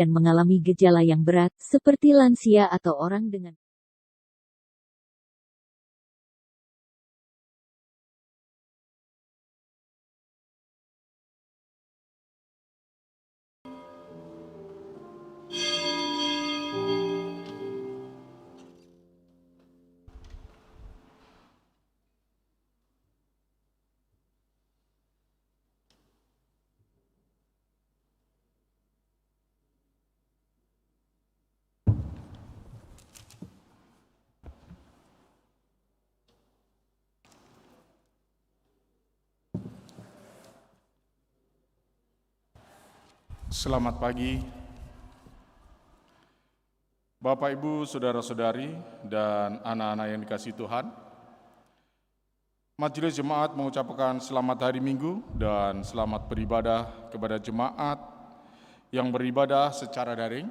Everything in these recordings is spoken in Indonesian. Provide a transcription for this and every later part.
dan mengalami gejala yang berat, seperti lansia atau orang dengan Selamat pagi, Bapak, Ibu, Saudara-saudari, dan anak-anak yang dikasihi Tuhan. Majelis Jemaat mengucapkan selamat hari Minggu dan selamat beribadah kepada jemaat yang beribadah secara daring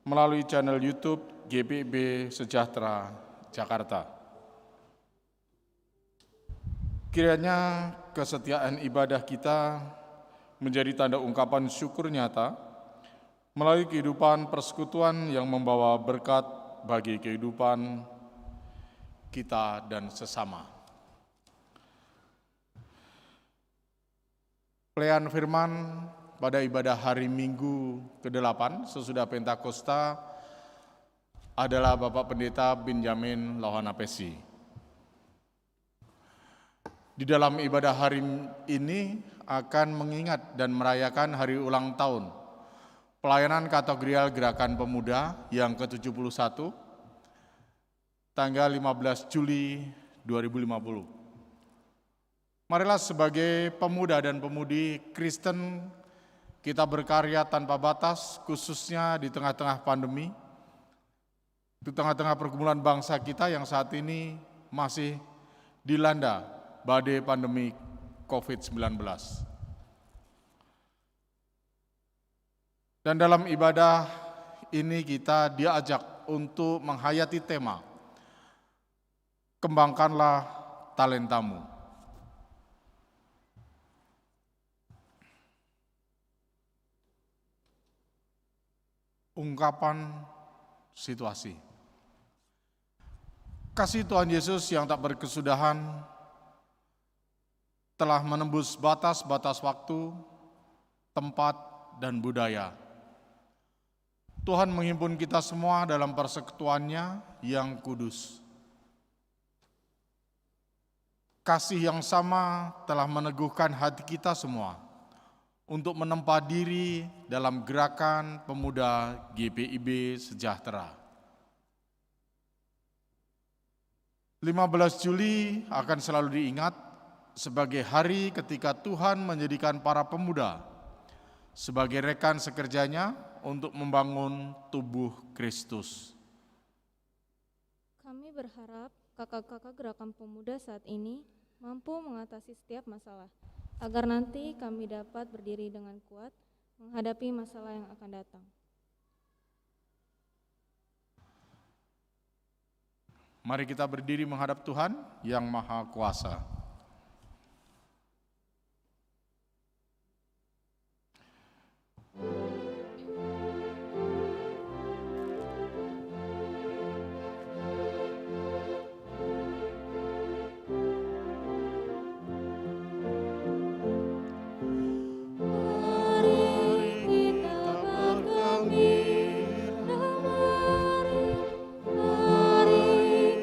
melalui channel YouTube GPIB Sejahtera Jakarta. Kiranya kesetiaan ibadah kita menjadi tanda ungkapan syukur nyata melalui kehidupan persekutuan yang membawa berkat bagi kehidupan kita dan sesama. Pelayan firman pada ibadah hari Minggu ke-8 sesudah Pentakosta adalah Bapak Pendeta Benjamin Lohana Pesi. Di dalam ibadah hari ini akan mengingat dan merayakan hari ulang tahun pelayanan kategorial Gerakan Pemuda yang ke-71 tanggal 15 Juli 2050. Marilah sebagai pemuda dan pemudi Kristen kita berkarya tanpa batas, khususnya di tengah-tengah pandemi, di tengah-tengah pergumulan bangsa kita yang saat ini masih dilanda badai pandemi COVID-19. Dan dalam ibadah ini kita diajak untuk menghayati tema Kembangkanlah Talentamu. Ungkapan situasi. Kasih Tuhan Yesus yang tak berkesudahan telah menembus batas-batas waktu, tempat, dan budaya. Tuhan menghimpun kita semua dalam persekutuannya yang kudus. Kasih yang sama telah meneguhkan hati kita semua untuk menempa diri dalam gerakan pemuda GPIB Sejahtera. 15 Juli akan selalu diingat sebagai hari ketika Tuhan menjadikan para pemuda sebagai rekan sekerjanya untuk membangun tubuh Kristus. Kami berharap kakak-kakak Gerakan Pemuda saat ini mampu mengatasi setiap masalah, agar nanti kami dapat berdiri dengan kuat menghadapi masalah yang akan datang. Mari kita berdiri menghadap Tuhan yang Maha Kuasa. Mari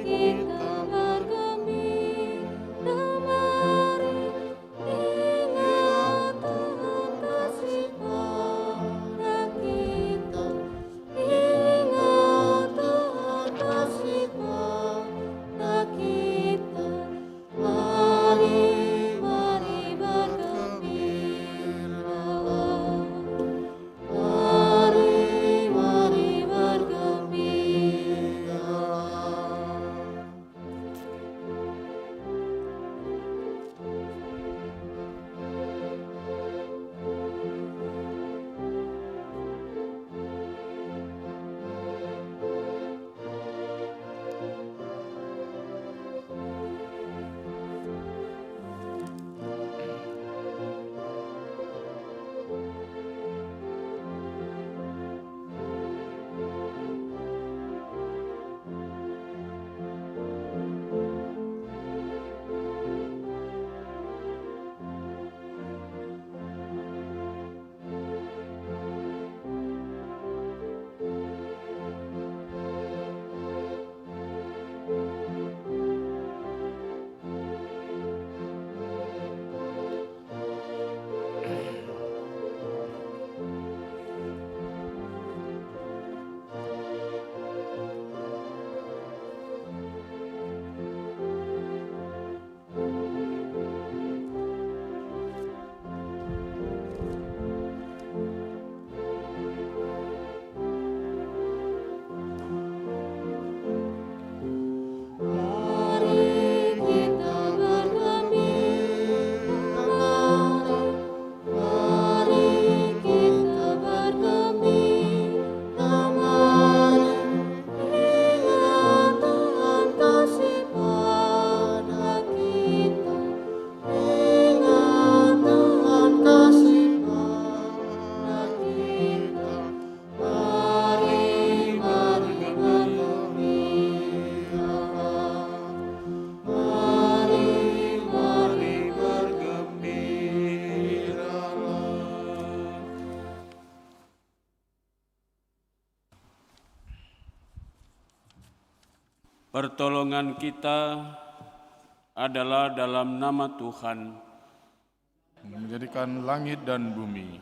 kita bergembira. Pertolongan kita adalah dalam nama Tuhan, menjadikan langit dan bumi.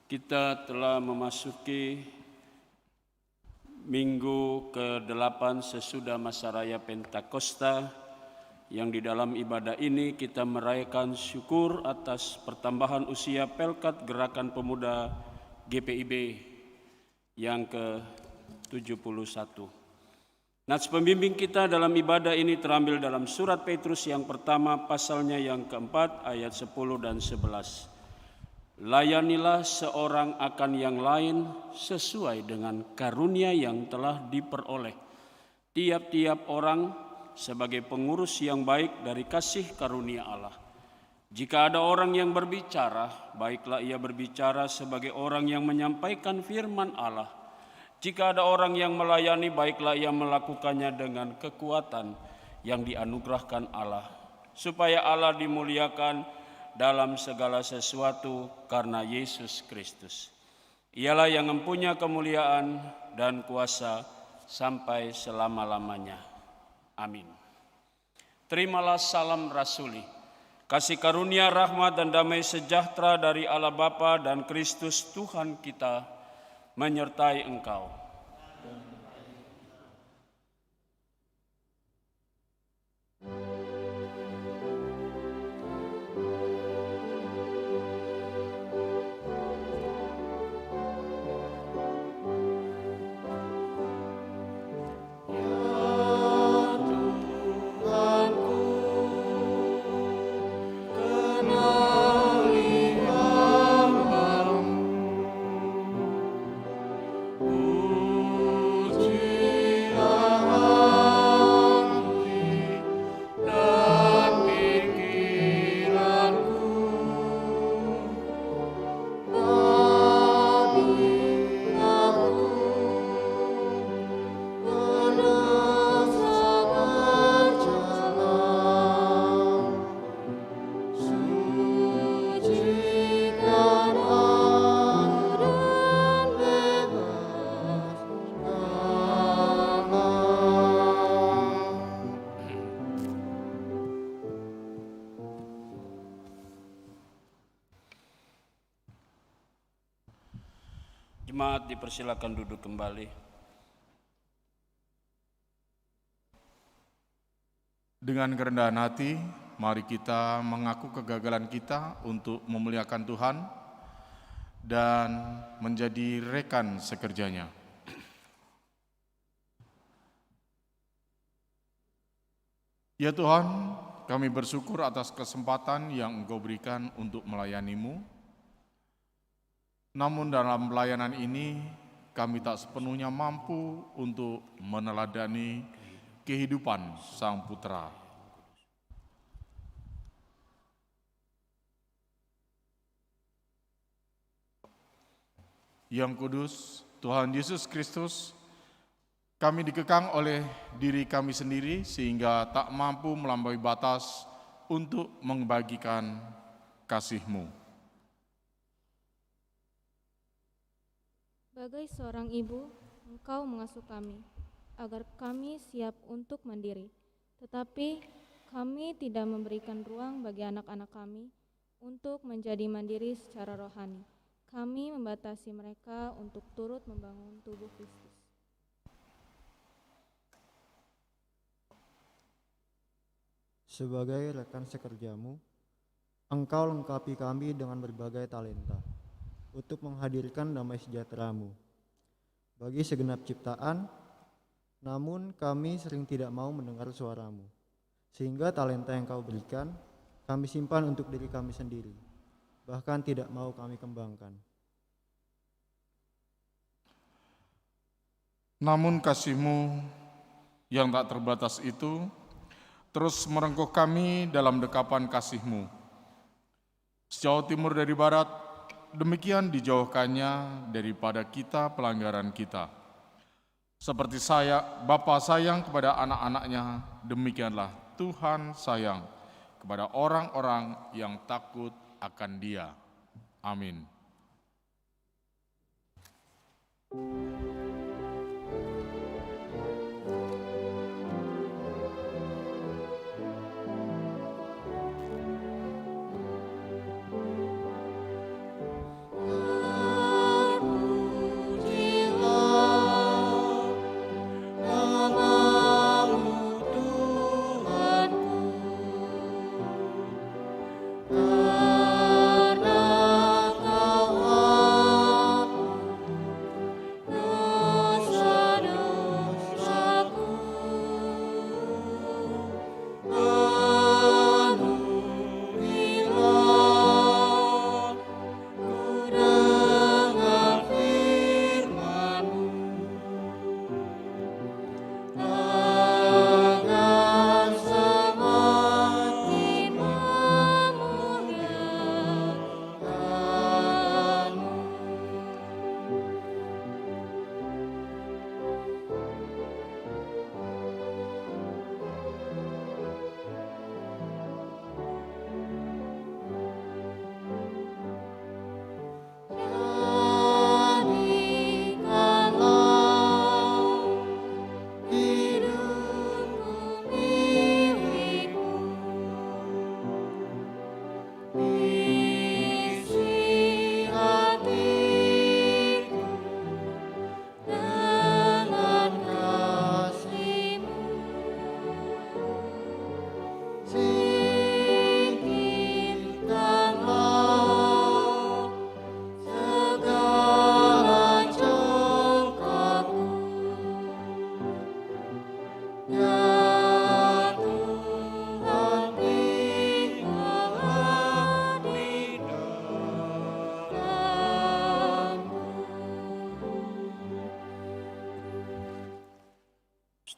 Kita telah memasuki minggu ke-8 sesudah masa raya Pentakosta, yang di dalam ibadah ini kita merayakan syukur atas pertambahan usia Pelkat Gerakan Pemuda GPIB yang ke-71. Nats pembimbing kita dalam ibadah ini terambil dalam surat Petrus yang pertama pasalnya yang keempat ayat 10 dan 11. Layanilah seorang akan yang lain sesuai dengan karunia yang telah diperoleh. Tiap-tiap orang sebagai pengurus yang baik dari kasih karunia Allah. Jika ada orang yang berbicara, baiklah ia berbicara sebagai orang yang menyampaikan firman Allah. Jika ada orang yang melayani, baiklah ia melakukannya dengan kekuatan yang dianugerahkan Allah, supaya Allah dimuliakan dalam segala sesuatu karena Yesus Kristus. Ialah yang mempunyai kemuliaan dan kuasa sampai selama-lamanya. Amin. Terimalah salam rasuli. Kasih karunia, rahmat dan damai sejahtera dari Allah Bapa dan Kristus Tuhan kita menyertai engkau. Jemaat dipersilakan duduk kembali. Dengan kerendahan hati, mari kita mengaku kegagalan kita untuk memuliakan Tuhan dan menjadi rekan sekerjanya. Ya Tuhan, kami bersyukur atas kesempatan yang Engkau berikan untuk melayani-Mu. Namun dalam pelayanan ini, kami tak sepenuhnya mampu untuk meneladani kehidupan Sang Putra. Yang kudus, Tuhan Yesus Kristus, kami dikekang oleh diri kami sendiri sehingga tak mampu melampaui batas untuk membagikan kasih-Mu. Bagai seorang ibu, Engkau mengasuh kami, agar kami siap untuk mandiri. Tetapi kami tidak memberikan ruang bagi anak-anak kami untuk menjadi mandiri secara rohani. Kami membatasi mereka untuk turut membangun tubuh Kristus. Sebagai rekan sekerjamu, Engkau lengkapi kami dengan berbagai talenta untuk menghadirkan damai sejahtera-Mu bagi segenap ciptaan, namun kami sering tidak mau mendengar suara-Mu, sehingga talenta yang Kau berikan kami simpan untuk diri kami sendiri, bahkan tidak mau kami kembangkan. Namun kasih-Mu yang tak terbatas itu terus merengkuh kami dalam dekapan kasih-Mu. Sejauh timur dari barat, demikian dijauhkannya daripada kita pelanggaran kita. Seperti Bapa sayang kepada anak-anaknya, demikianlah Tuhan sayang kepada orang-orang yang takut akan Dia. Amin.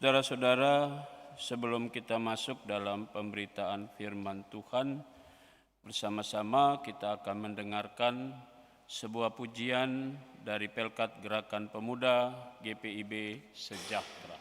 Saudara-saudara, sebelum kita masuk dalam pemberitaan firman Tuhan, bersama-sama kita akan mendengarkan sebuah pujian dari Pelkat Gerakan Pemuda GPIB Sejahtera.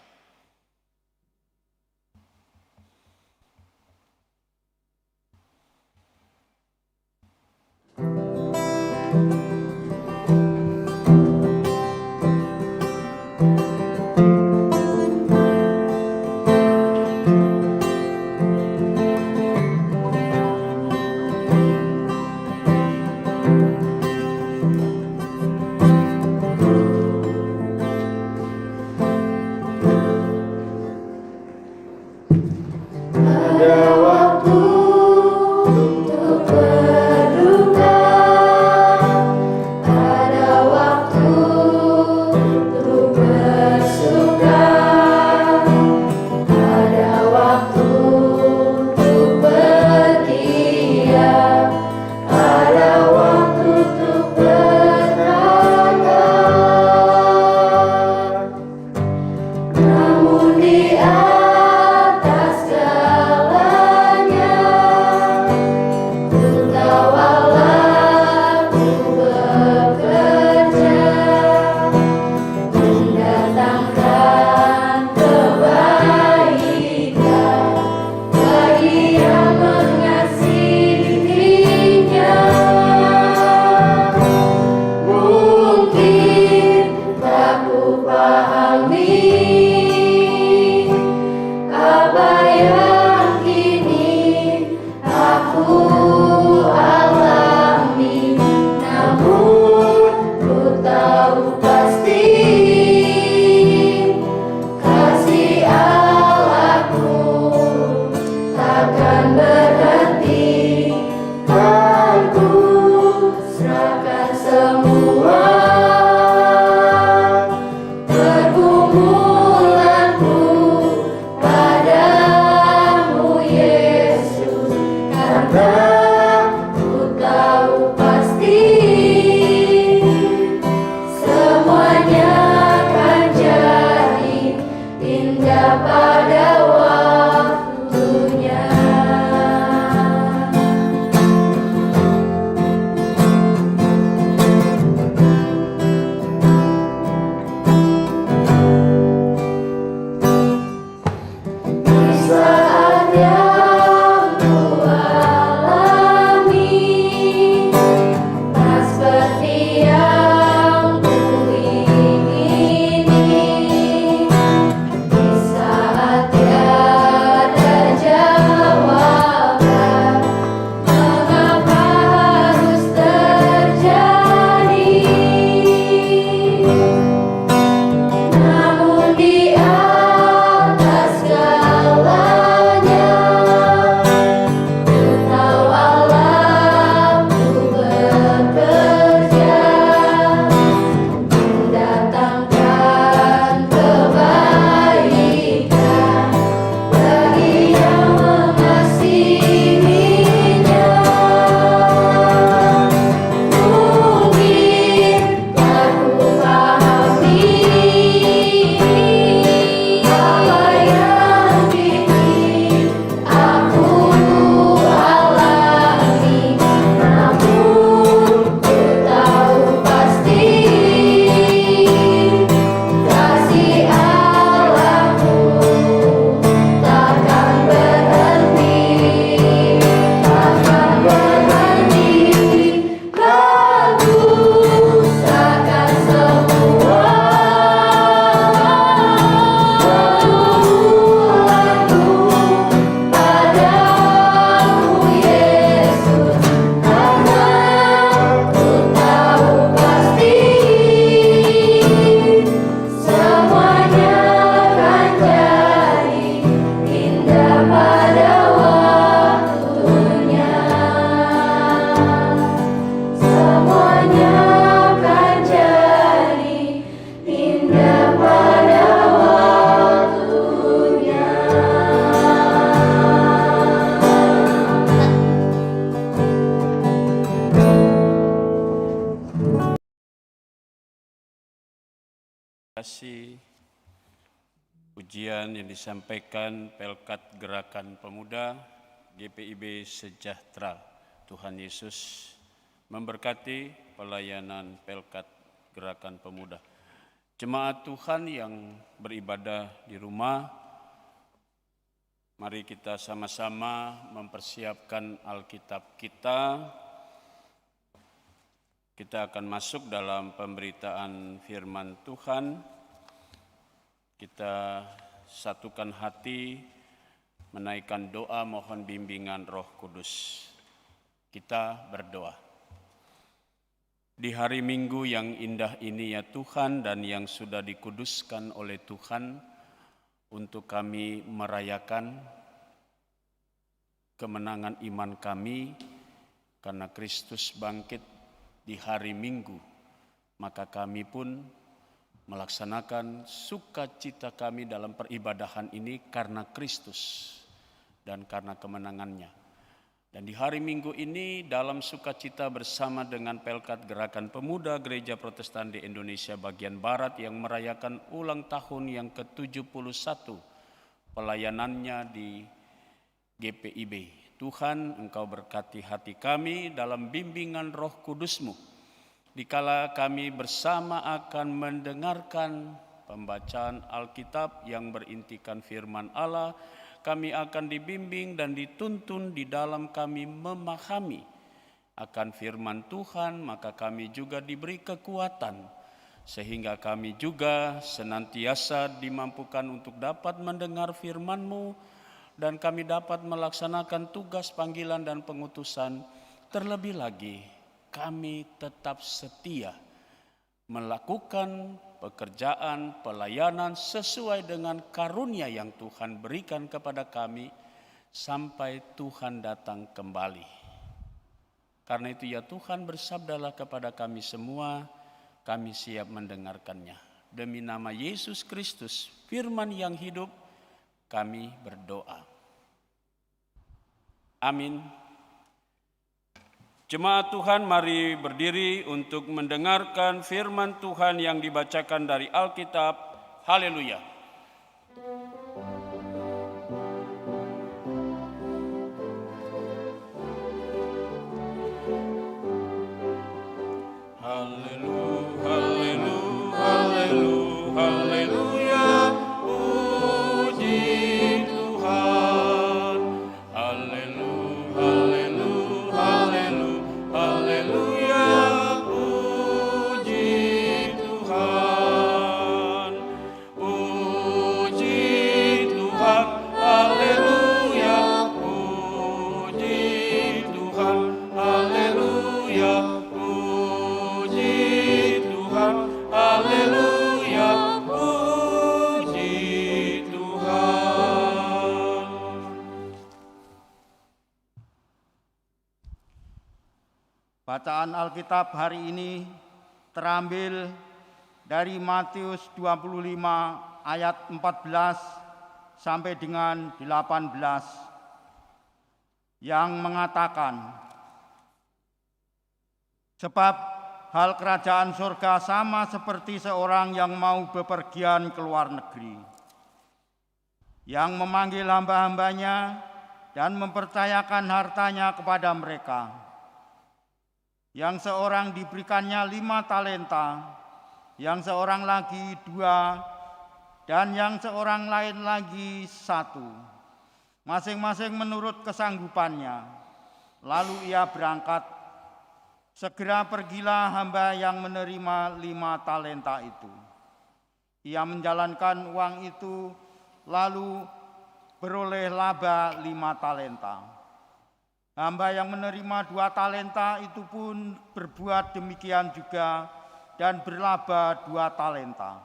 Saat yang Tuhan kasih, ujian yang disampaikan Pelkat Gerakan Pemuda GPIB Sejahtera. Tuhan Yesus memberkati pelayanan Pelkat Gerakan Pemuda. Jemaat Tuhan yang beribadah di rumah, mari kita sama-sama mempersiapkan Alkitab kita. Kita akan masuk dalam pemberitaan firman Tuhan. Kita satukan hati, menaikkan doa mohon bimbingan Roh Kudus. Kita berdoa. Di hari Minggu yang indah ini ya Tuhan, dan yang sudah dikuduskan oleh Tuhan untuk kami merayakan kemenangan iman kami karena Kristus bangkit di hari Minggu, maka kami pun melaksanakan sukacita kami dalam peribadahan ini karena Kristus dan karena kemenangannya. Dan di hari Minggu ini dalam sukacita bersama dengan Pelkat Gerakan Pemuda Gereja Protestan di Indonesia bagian Barat yang merayakan ulang tahun yang ke-71 pelayanannya di GPIB. Tuhan, Engkau berkati hati kami dalam bimbingan Roh Kudus-Mu. Dikala kami bersama akan mendengarkan pembacaan Alkitab yang berintikan firman Allah, kami akan dibimbing dan dituntun di dalam kami memahami akan firman Tuhan, maka kami juga diberi kekuatan, sehingga kami juga senantiasa dimampukan untuk dapat mendengar firman-Mu, dan kami dapat melaksanakan tugas panggilan dan pengutusan. Terlebih lagi, kami tetap setia melakukan pekerjaan pelayanan sesuai dengan karunia yang Tuhan berikan kepada kami sampai Tuhan datang kembali. Karena itu ya Tuhan, bersabdalah kepada kami semua, kami siap mendengarkannya. Demi nama Yesus Kristus, firman yang hidup, kami berdoa. Amin. Jemaat Tuhan, mari berdiri untuk mendengarkan firman Tuhan yang dibacakan dari Alkitab. Haleluya. Bacaan Alkitab hari ini terambil dari Matius 25 ayat 14 sampai dengan 18 yang mengatakan, sebab hal kerajaan surga sama seperti seorang yang mau bepergian ke luar negeri, yang memanggil hamba-hambanya dan mempercayakan hartanya kepada mereka. Yang seorang diberikannya 5 talenta, yang seorang lagi 2, dan yang seorang lain lagi 1, masing-masing menurut kesanggupannya. Lalu ia berangkat. Segera pergilah hamba yang menerima 5 talenta itu. Ia menjalankan uang itu, lalu beroleh laba 5 talenta. Hamba yang menerima 2 talenta itu pun berbuat demikian juga dan berlaba 2 talenta.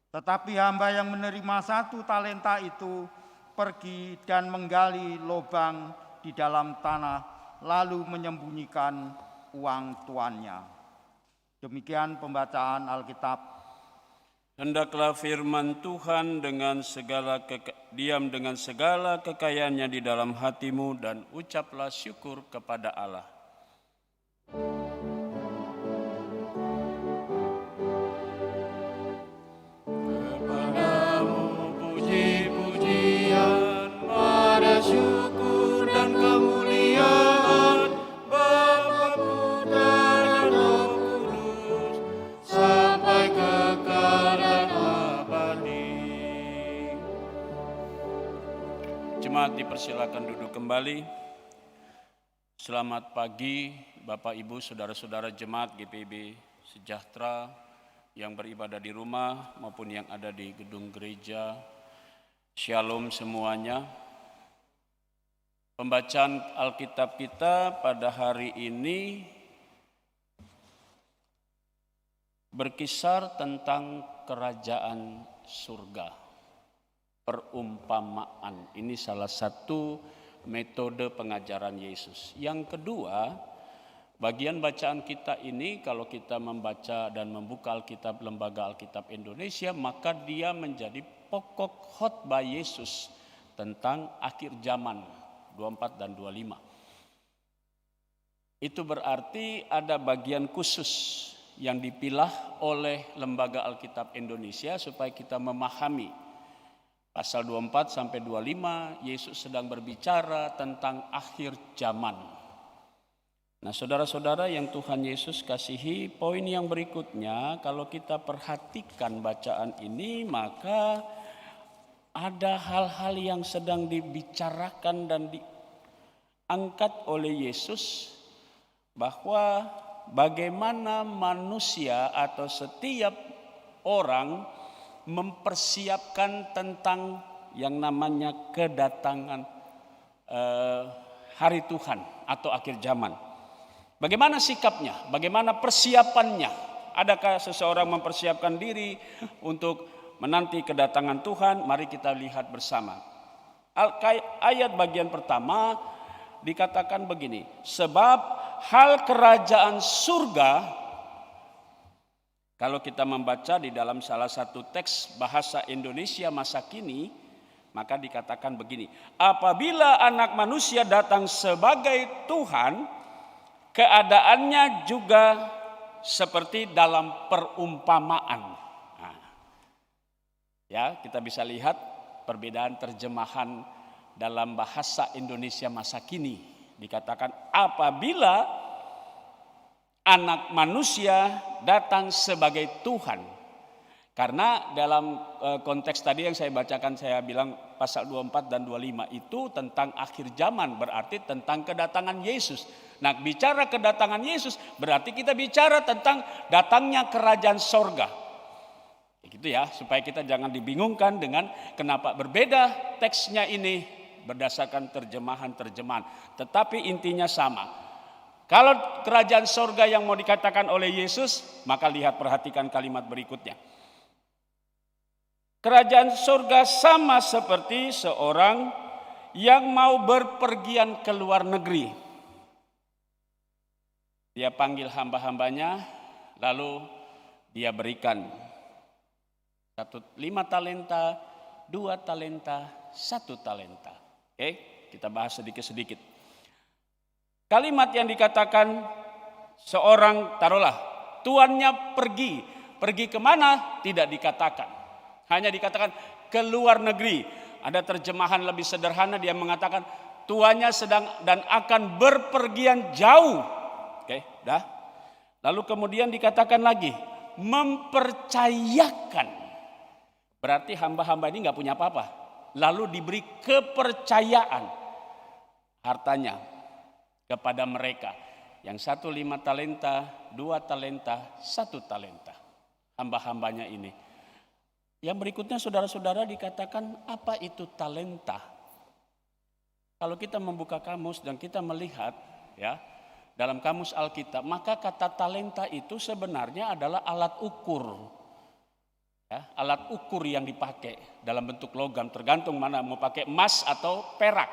Tetapi hamba yang menerima 1 talenta itu pergi dan menggali lubang di dalam tanah, lalu menyembunyikan uang tuannya. Demikian pembacaan Alkitab. Hendaklah firman Tuhan diam dengan segala kekayaannya di dalam hatimu, dan ucaplah syukur kepada Allah. Jemaat dipersilakan duduk kembali. Selamat pagi Bapak Ibu, Saudara-saudara Jemaat GPIB Sejahtera yang beribadah di rumah maupun yang ada di gedung gereja. Shalom semuanya. Pembacaan Alkitab kita pada hari ini berkisar tentang kerajaan surga. Perumpamaan, ini salah satu metode pengajaran Yesus. Yang kedua, bagian bacaan kita ini kalau kita membaca dan membuka Alkitab Lembaga Alkitab Indonesia, maka dia menjadi pokok khotbah Yesus tentang akhir zaman 24 dan 25. Itu berarti ada bagian khusus yang dipilah oleh Lembaga Alkitab Indonesia supaya kita memahami pasal 24 sampai 25, Yesus sedang berbicara tentang akhir zaman. Nah, saudara-saudara yang Tuhan Yesus kasihi, poin yang berikutnya, kalau kita perhatikan bacaan ini, maka ada hal-hal yang sedang dibicarakan dan diangkat oleh Yesus, bahwa bagaimana manusia atau setiap orang mempersiapkan tentang yang namanya kedatangan hari Tuhan atau akhir zaman. Bagaimana sikapnya? Bagaimana persiapannya? Adakah seseorang mempersiapkan diri untuk menanti kedatangan Tuhan? Mari kita lihat bersama. Ayat bagian pertama dikatakan begini, sebab hal kerajaan surga. Kalau kita membaca di dalam salah satu teks bahasa Indonesia masa kini, maka dikatakan begini, apabila anak manusia datang sebagai Tuhan, keadaannya juga seperti dalam perumpamaan. Nah, ya, kita bisa lihat perbedaan terjemahan dalam bahasa Indonesia masa kini. Dikatakan apabila anak manusia datang sebagai Tuhan. Karena dalam konteks tadi yang saya bacakan, saya bilang pasal 24 dan 25 itu tentang akhir zaman, berarti tentang kedatangan Yesus. Nah, bicara kedatangan Yesus berarti kita bicara tentang datangnya kerajaan sorga. Gitu ya, supaya kita jangan dibingungkan dengan kenapa berbeda teksnya ini berdasarkan terjemahan-terjemahan. Tetapi intinya sama. Kalau kerajaan sorga yang mau dikatakan oleh Yesus, maka perhatikan kalimat berikutnya. Kerajaan sorga sama seperti seorang yang mau berpergian ke luar negeri. Dia panggil hamba-hambanya, lalu dia berikan 5 talenta, 2 talenta, 1 talenta. Oke, kita bahas sedikit-sedikit. Kalimat yang dikatakan seorang, taruhlah, tuannya pergi kemana? Tidak dikatakan. Hanya dikatakan ke luar negeri. Ada terjemahan lebih sederhana, dia mengatakan tuannya sedang dan akan berpergian jauh. Oke, dah. Lalu kemudian dikatakan lagi, mempercayakan. Berarti hamba-hamba ini nggak punya apa-apa. Lalu diberi kepercayaan hartanya kepada mereka. Yang 1 5 talenta, 2 talenta, 1 talenta. Hamba-hambanya ini. Yang berikutnya saudara-saudara dikatakan apa itu talenta? Kalau kita membuka kamus dan kita melihat ya dalam kamus Alkitab, maka kata talenta itu sebenarnya adalah alat ukur. Ya, alat ukur yang dipakai dalam bentuk logam, tergantung mana mau pakai emas atau perak.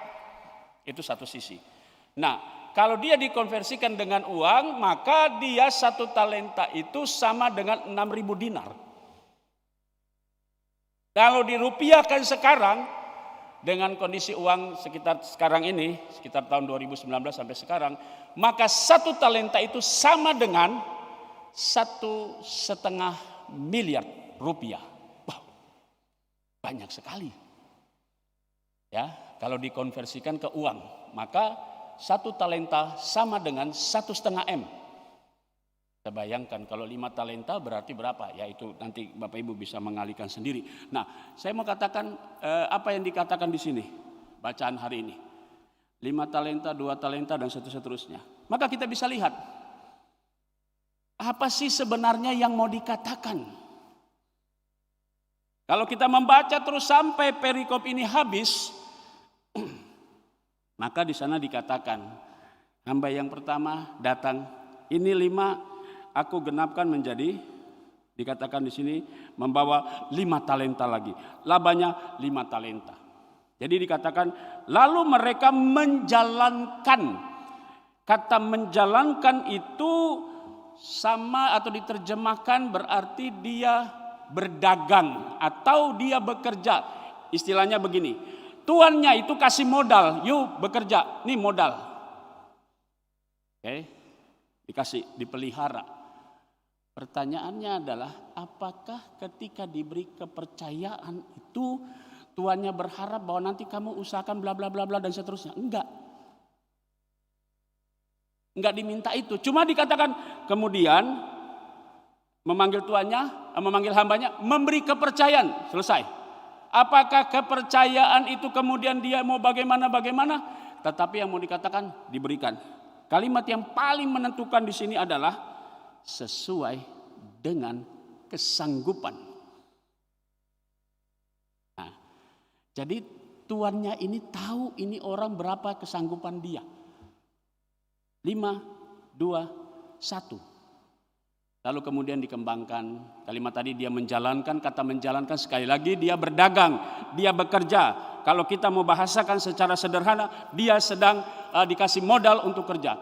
Itu satu sisi. Nah, kalau dia dikonversikan dengan uang, maka dia 1 talenta itu sama dengan 6.000 dinar. Kalau dirupiahkan sekarang, dengan kondisi uang sekitar sekarang ini, sekitar tahun 2019 sampai sekarang, maka 1 talenta itu sama dengan 1,5 miliar rupiah. Wow, banyak sekali. Ya, kalau dikonversikan ke uang, maka 1 talenta sama dengan 1,5 M. Kita bayangkan kalau 5 talenta berarti berapa? Ya itu nanti Bapak Ibu bisa mengalihkan sendiri. Nah, saya mau katakan apa yang dikatakan di sini. bacaan hari ini. 5 talenta, 2 talenta, dan seterusnya. Maka kita bisa lihat, apa sih sebenarnya yang mau dikatakan? Kalau kita membaca terus sampai perikop ini habis, maka di sana dikatakan, hamba yang pertama datang, ini 5 aku genapkan menjadi, dikatakan di sini membawa 5 talenta lagi. Labanya 5 talenta. Jadi dikatakan lalu mereka menjalankan. Kata menjalankan itu sama atau diterjemahkan berarti dia berdagang atau dia bekerja. Istilahnya begini, tuannya itu kasih modal, yuk bekerja, nih modal. Oke, dikasih, dipelihara. Pertanyaannya adalah, apakah ketika diberi kepercayaan itu tuannya berharap bahwa nanti kamu usahakan bla bla bla bla dan seterusnya? Enggak diminta itu. Cuma dikatakan kemudian memanggil tuannya, memanggil hambanya, memberi kepercayaan. Selesai. Apakah kepercayaan itu kemudian dia mau bagaimana? Tetapi yang mau dikatakan diberikan. Kalimat yang paling menentukan di sini adalah sesuai dengan kesanggupan. Nah, jadi tuannya ini tahu ini orang berapa kesanggupan dia. 5, 2, 1. Lalu kemudian dikembangkan. Kalimat tadi dia menjalankan, kata menjalankan sekali lagi dia berdagang, dia bekerja. Kalau kita mau bahasakan secara sederhana, dia sedang dikasih modal untuk kerja.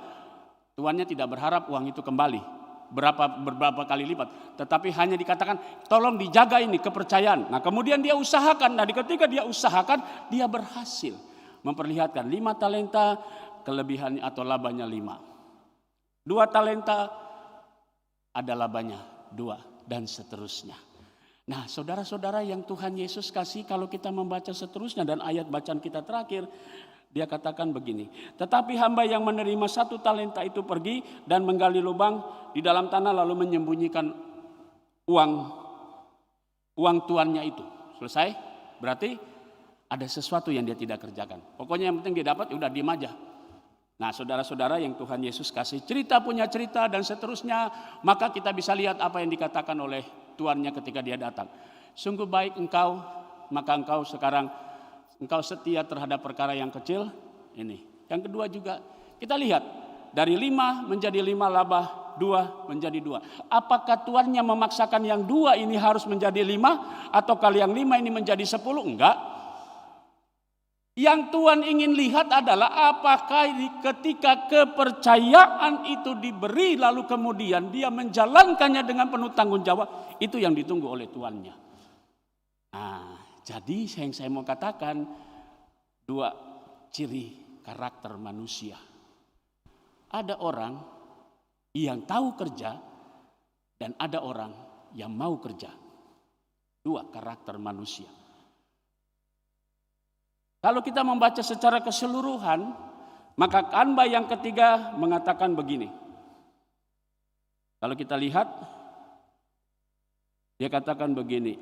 Tuannya tidak berharap uang itu kembali berapa kali lipat, tetapi hanya dikatakan tolong dijaga ini kepercayaan. Nah, kemudian dia usahakan. Nah, ketika dia usahakan, dia berhasil memperlihatkan 5 talenta kelebihannya atau labanya 5. 2 talenta ada labanya 2 dan seterusnya. Nah, saudara-saudara yang Tuhan Yesus kasih, kalau kita membaca seterusnya dan ayat bacaan kita terakhir, dia katakan begini, tetapi hamba yang menerima 1 talenta itu pergi dan menggali lubang di dalam tanah lalu menyembunyikan uang tuannya itu. Selesai? Berarti ada sesuatu yang dia tidak kerjakan. Pokoknya yang penting dia dapat, udah diem aja. Nah, saudara-saudara yang Tuhan Yesus kasih cerita punya cerita dan seterusnya, maka kita bisa lihat apa yang dikatakan oleh tuannya ketika dia datang. Sungguh baik engkau, maka engkau setia terhadap perkara yang kecil ini. Yang kedua juga kita lihat dari 5 menjadi 5 laba, 2 menjadi 2. Apakah tuannya memaksakan yang 2 ini harus menjadi 5 atau kali yang 5 ini menjadi 10? Enggak. Yang Tuhan ingin lihat adalah apakah ketika kepercayaan itu diberi lalu kemudian dia menjalankannya dengan penuh tanggung jawab, itu yang ditunggu oleh tuannya. Nah, jadi yang saya mau katakan 2 ciri karakter manusia. Ada orang yang tahu kerja dan ada orang yang mau kerja. 2 karakter manusia. Kalau kita membaca secara keseluruhan, maka hamba yang ketiga mengatakan begini. Kalau kita lihat, dia katakan begini.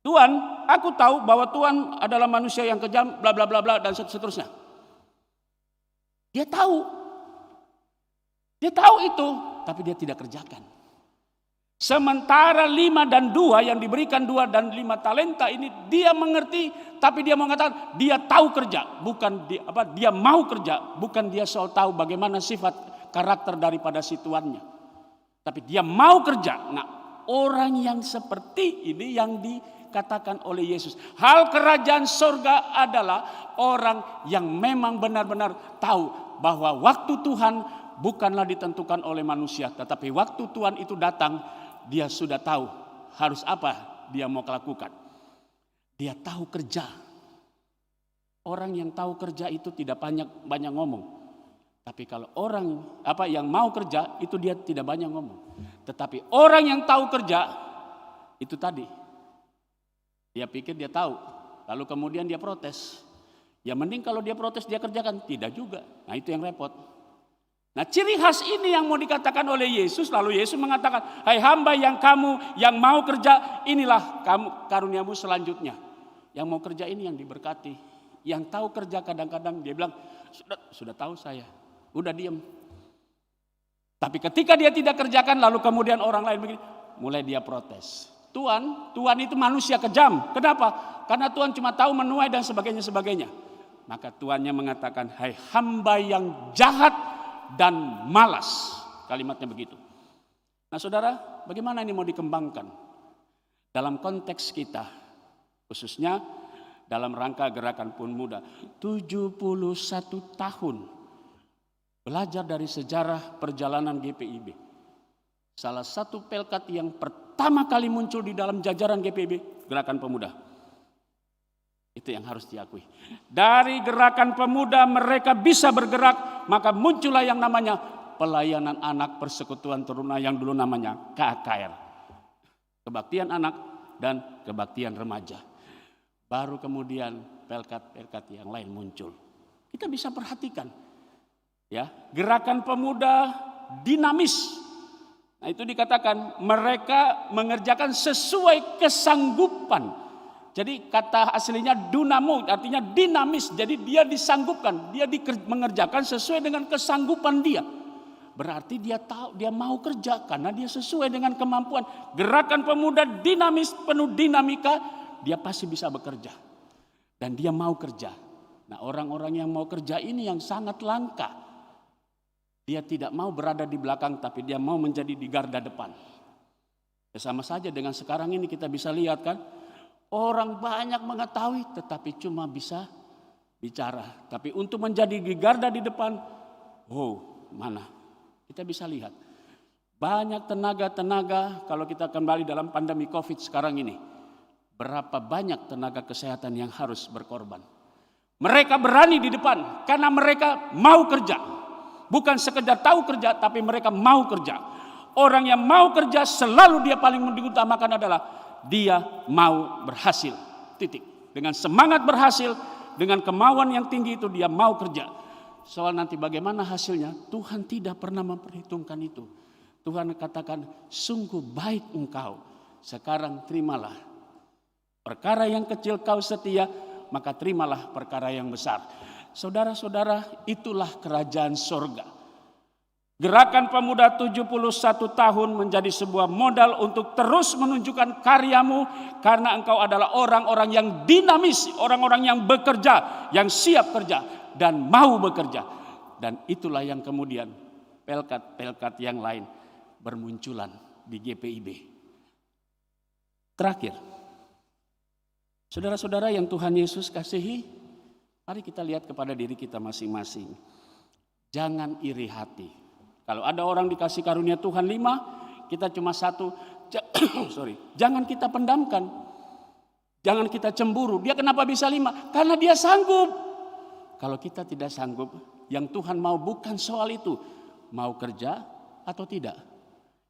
Tuhan, aku tahu bahwa Tuhan adalah manusia yang kejam, bla bla bla bla dan seterusnya. Dia tahu itu, tapi dia tidak kerjakan. Sementara 5 dan 2 yang diberikan 2 dan 5 talenta ini dia mengerti, tapi dia mengatakan dia tahu kerja, bukan dia mau kerja, bukan dia soal tahu bagaimana sifat karakter daripada si tuannya. Tapi dia mau kerja. Nah, orang yang seperti ini yang dikatakan oleh Yesus. Hal kerajaan surga adalah orang yang memang benar-benar tahu bahwa waktu Tuhan bukanlah ditentukan oleh manusia, tetapi waktu Tuhan itu datang, dia sudah tahu harus apa dia mau lakukan. Dia tahu kerja. Orang yang tahu kerja itu tidak banyak ngomong. Tapi kalau orang yang mau kerja itu dia tidak banyak ngomong. Tetapi orang yang tahu kerja itu tadi. Dia pikir dia tahu, lalu kemudian dia protes. Ya mending kalau dia protes dia kerjakan, tidak juga. Nah, itu yang repot. Nah, ciri khas ini yang mau dikatakan oleh Yesus. Lalu Yesus mengatakan, hai hamba yang mau kerja, inilah kamu karuniamu selanjutnya. Yang mau kerja ini yang diberkati. Yang tahu kerja kadang-kadang dia bilang, sudah tahu saya, udah diem. Tapi ketika dia tidak kerjakan lalu kemudian orang lain begini, mulai dia protes. Tuhan itu manusia kejam. Kenapa? Karena Tuhan cuma tahu menuai dan sebagainya. Maka Tuhannya mengatakan, hai hamba yang jahat dan malas. Kalimatnya begitu. Nah saudara, bagaimana ini mau dikembangkan? Dalam konteks kita, khususnya dalam rangka Gerakan Pemuda, 71 tahun belajar dari sejarah perjalanan GPIB. Salah satu pelkat yang pertama kali muncul di dalam jajaran GPIB, Gerakan Pemuda. Itu yang harus diakui. Dari Gerakan Pemuda mereka bisa bergerak, maka muncullah yang namanya Pelayanan Anak Persekutuan Teruna yang dulu namanya KKR. Kebaktian anak dan kebaktian remaja. Baru kemudian pelkat-pelkat yang lain muncul. Kita bisa perhatikan. Ya, Gerakan Pemuda dinamis. Nah, itu dikatakan mereka mengerjakan sesuai kesanggupan. Jadi kata aslinya dunamo, artinya dinamis. Jadi dia disanggupkan, dia mengerjakan sesuai dengan kesanggupan dia. Berarti dia tahu, dia mau kerja karena dia sesuai dengan kemampuan. Gerakan Pemuda dinamis, penuh dinamika, dia pasti bisa bekerja. Dan dia mau kerja. Nah, orang-orang yang mau kerja ini yang sangat langka. Dia tidak mau berada di belakang, tapi dia mau menjadi di garda depan. Ya, sama saja dengan sekarang ini kita bisa lihat kan. Orang banyak mengetahui, tetapi cuma bisa bicara. Tapi untuk menjadi di garda di depan, mana? Kita bisa lihat. Banyak tenaga-tenaga, kalau kita kembali dalam pandemi COVID sekarang ini. Berapa banyak tenaga kesehatan yang harus berkorban. Mereka berani di depan, karena mereka mau kerja. Bukan sekedar tahu kerja, tapi mereka mau kerja. Orang yang mau kerja selalu dia paling diutamakan adalah dia mau berhasil. Titik. Dengan semangat berhasil, dengan kemauan yang tinggi itu dia mau kerja. Soal nanti bagaimana hasilnya, Tuhan tidak pernah memperhitungkan itu. Tuhan katakan, sungguh baik engkau. Sekarang terimalah. Perkara yang kecil kau setia, maka terimalah perkara yang besar. Saudara-saudara, itulah kerajaan sorga. Gerakan Pemuda 71 tahun menjadi sebuah modal untuk terus menunjukkan karyamu. Karena engkau adalah orang-orang yang dinamis, orang-orang yang bekerja, yang siap kerja dan mau bekerja. Dan itulah yang kemudian pelkat-pelkat yang lain bermunculan di GPIB. Terakhir, saudara-saudara yang Tuhan Yesus kasihi, mari kita lihat kepada diri kita masing-masing. Jangan iri hati. Kalau ada orang dikasih karunia Tuhan 5, kita cuma 1. Jangan kita pendamkan. Jangan kita cemburu. Dia kenapa bisa 5? Karena dia sanggup. Kalau kita tidak sanggup, yang Tuhan mau bukan soal itu. Mau kerja atau tidak.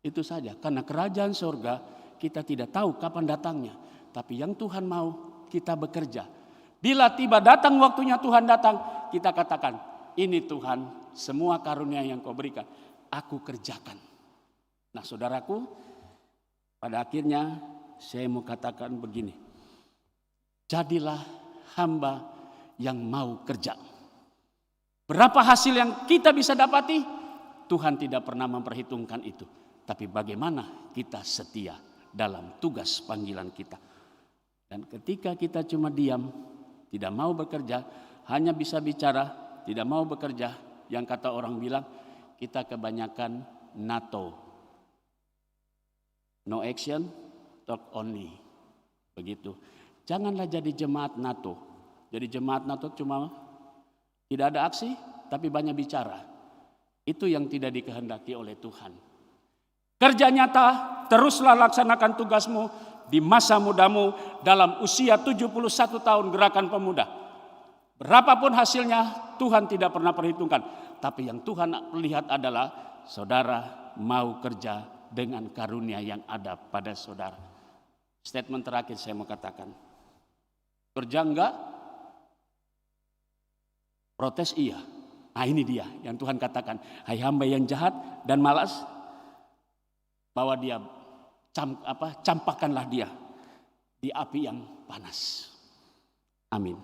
Itu saja. Karena kerajaan surga kita tidak tahu kapan datangnya. Tapi yang Tuhan mau kita bekerja. Bila tiba datang waktunya Tuhan datang, kita katakan, ini Tuhan, semua karunia yang kau berikan, aku kerjakan. Nah saudaraku, pada akhirnya saya mau katakan begini, jadilah hamba yang mau kerja. Berapa hasil yang kita bisa dapati, Tuhan tidak pernah memperhitungkan itu. Tapi bagaimana kita setia dalam tugas panggilan kita. Dan ketika kita cuma diam, tidak mau bekerja, hanya bisa bicara, tidak mau bekerja. Yang kata orang bilang, kita kebanyakan NATO. No action, talk only. Begitu. Janganlah jadi jemaat NATO. Jadi jemaat NATO cuma tidak ada aksi, tapi banyak bicara. Itu yang tidak dikehendaki oleh Tuhan. Kerja nyata, teruslah laksanakan tugasmu di masa mudamu dalam usia 71 tahun Gerakan Pemuda. Berapapun hasilnya Tuhan tidak pernah perhitungkan. Tapi yang Tuhan lihat adalah saudara mau kerja dengan karunia yang ada pada saudara. Statement terakhir saya mau katakan. Kerja enggak? Protes iya. Nah ini dia yang Tuhan katakan. Hai hamba yang jahat dan malas. Bawa dia, campakkanlah dia di api yang panas. Amin.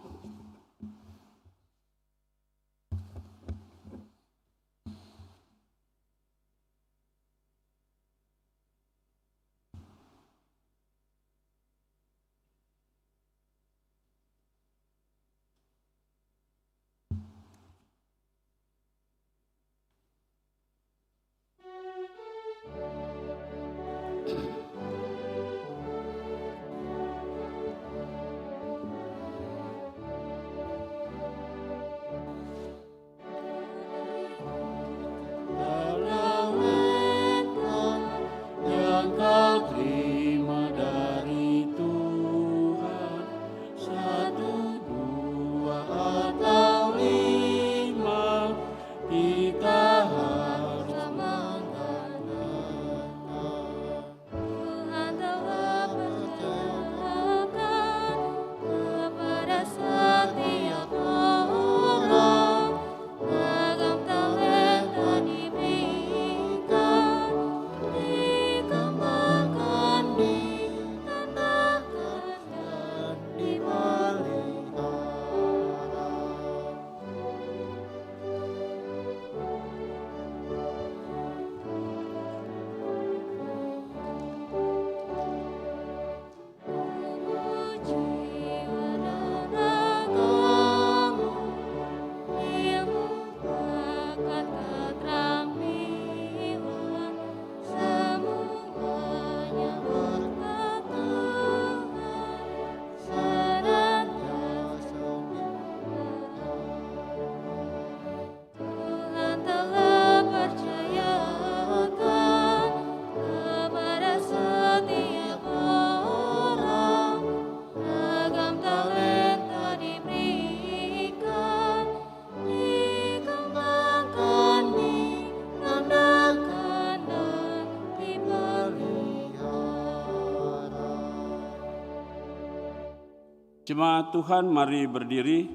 Jemaat Tuhan, mari berdiri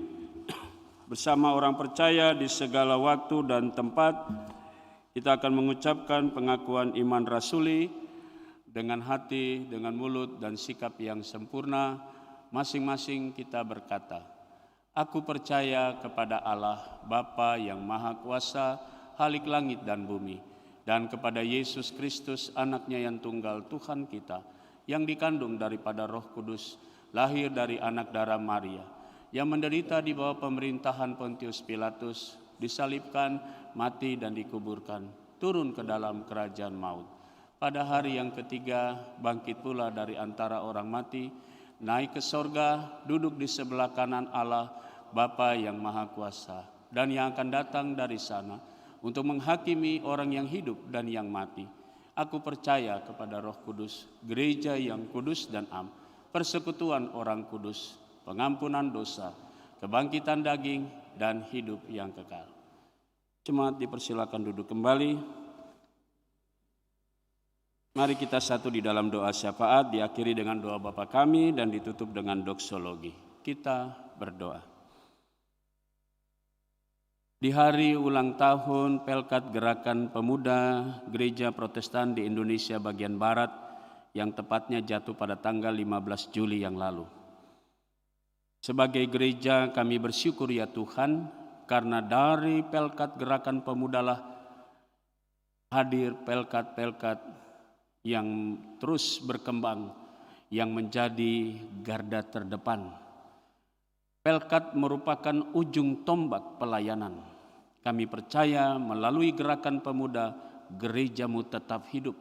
bersama orang percaya di segala waktu dan tempat. Kita akan mengucapkan pengakuan iman rasuli dengan hati, dengan mulut dan sikap yang sempurna. Masing-masing kita berkata, aku percaya kepada Allah, Bapa yang Maha Kuasa, Khalik langit dan bumi, dan kepada Yesus Kristus, anaknya yang tunggal Tuhan kita, yang dikandung daripada Roh Kudus, lahir dari anak darah Maria, yang menderita di bawah pemerintahan Pontius Pilatus, disalibkan, mati dan dikuburkan, turun ke dalam kerajaan maut. Pada hari yang ketiga, bangkit pula dari antara orang mati, naik ke sorga, duduk di sebelah kanan Allah, Bapa yang Maha Kuasa, dan yang akan datang dari sana untuk menghakimi orang yang hidup dan yang mati. Aku percaya kepada Roh Kudus, gereja yang kudus dan am, persekutuan orang kudus, pengampunan dosa, kebangkitan daging, dan hidup yang kekal. Jemaat dipersilakan duduk kembali. Mari kita satu di dalam doa syafaat, diakhiri dengan doa Bapa kami dan ditutup dengan doksologi. Kita berdoa. Di hari ulang tahun Pelkat Gerakan Pemuda Gereja Protestan di Indonesia bagian Barat, yang tepatnya jatuh pada tanggal 15 Juli yang lalu. Sebagai gereja kami bersyukur ya Tuhan, karena dari Pelkat Gerakan Pemuda lah hadir pelkat-pelkat yang terus berkembang, yang menjadi garda terdepan. Pelkat merupakan ujung tombak pelayanan. Kami percaya melalui gerakan pemuda, gerejamu tetap hidup,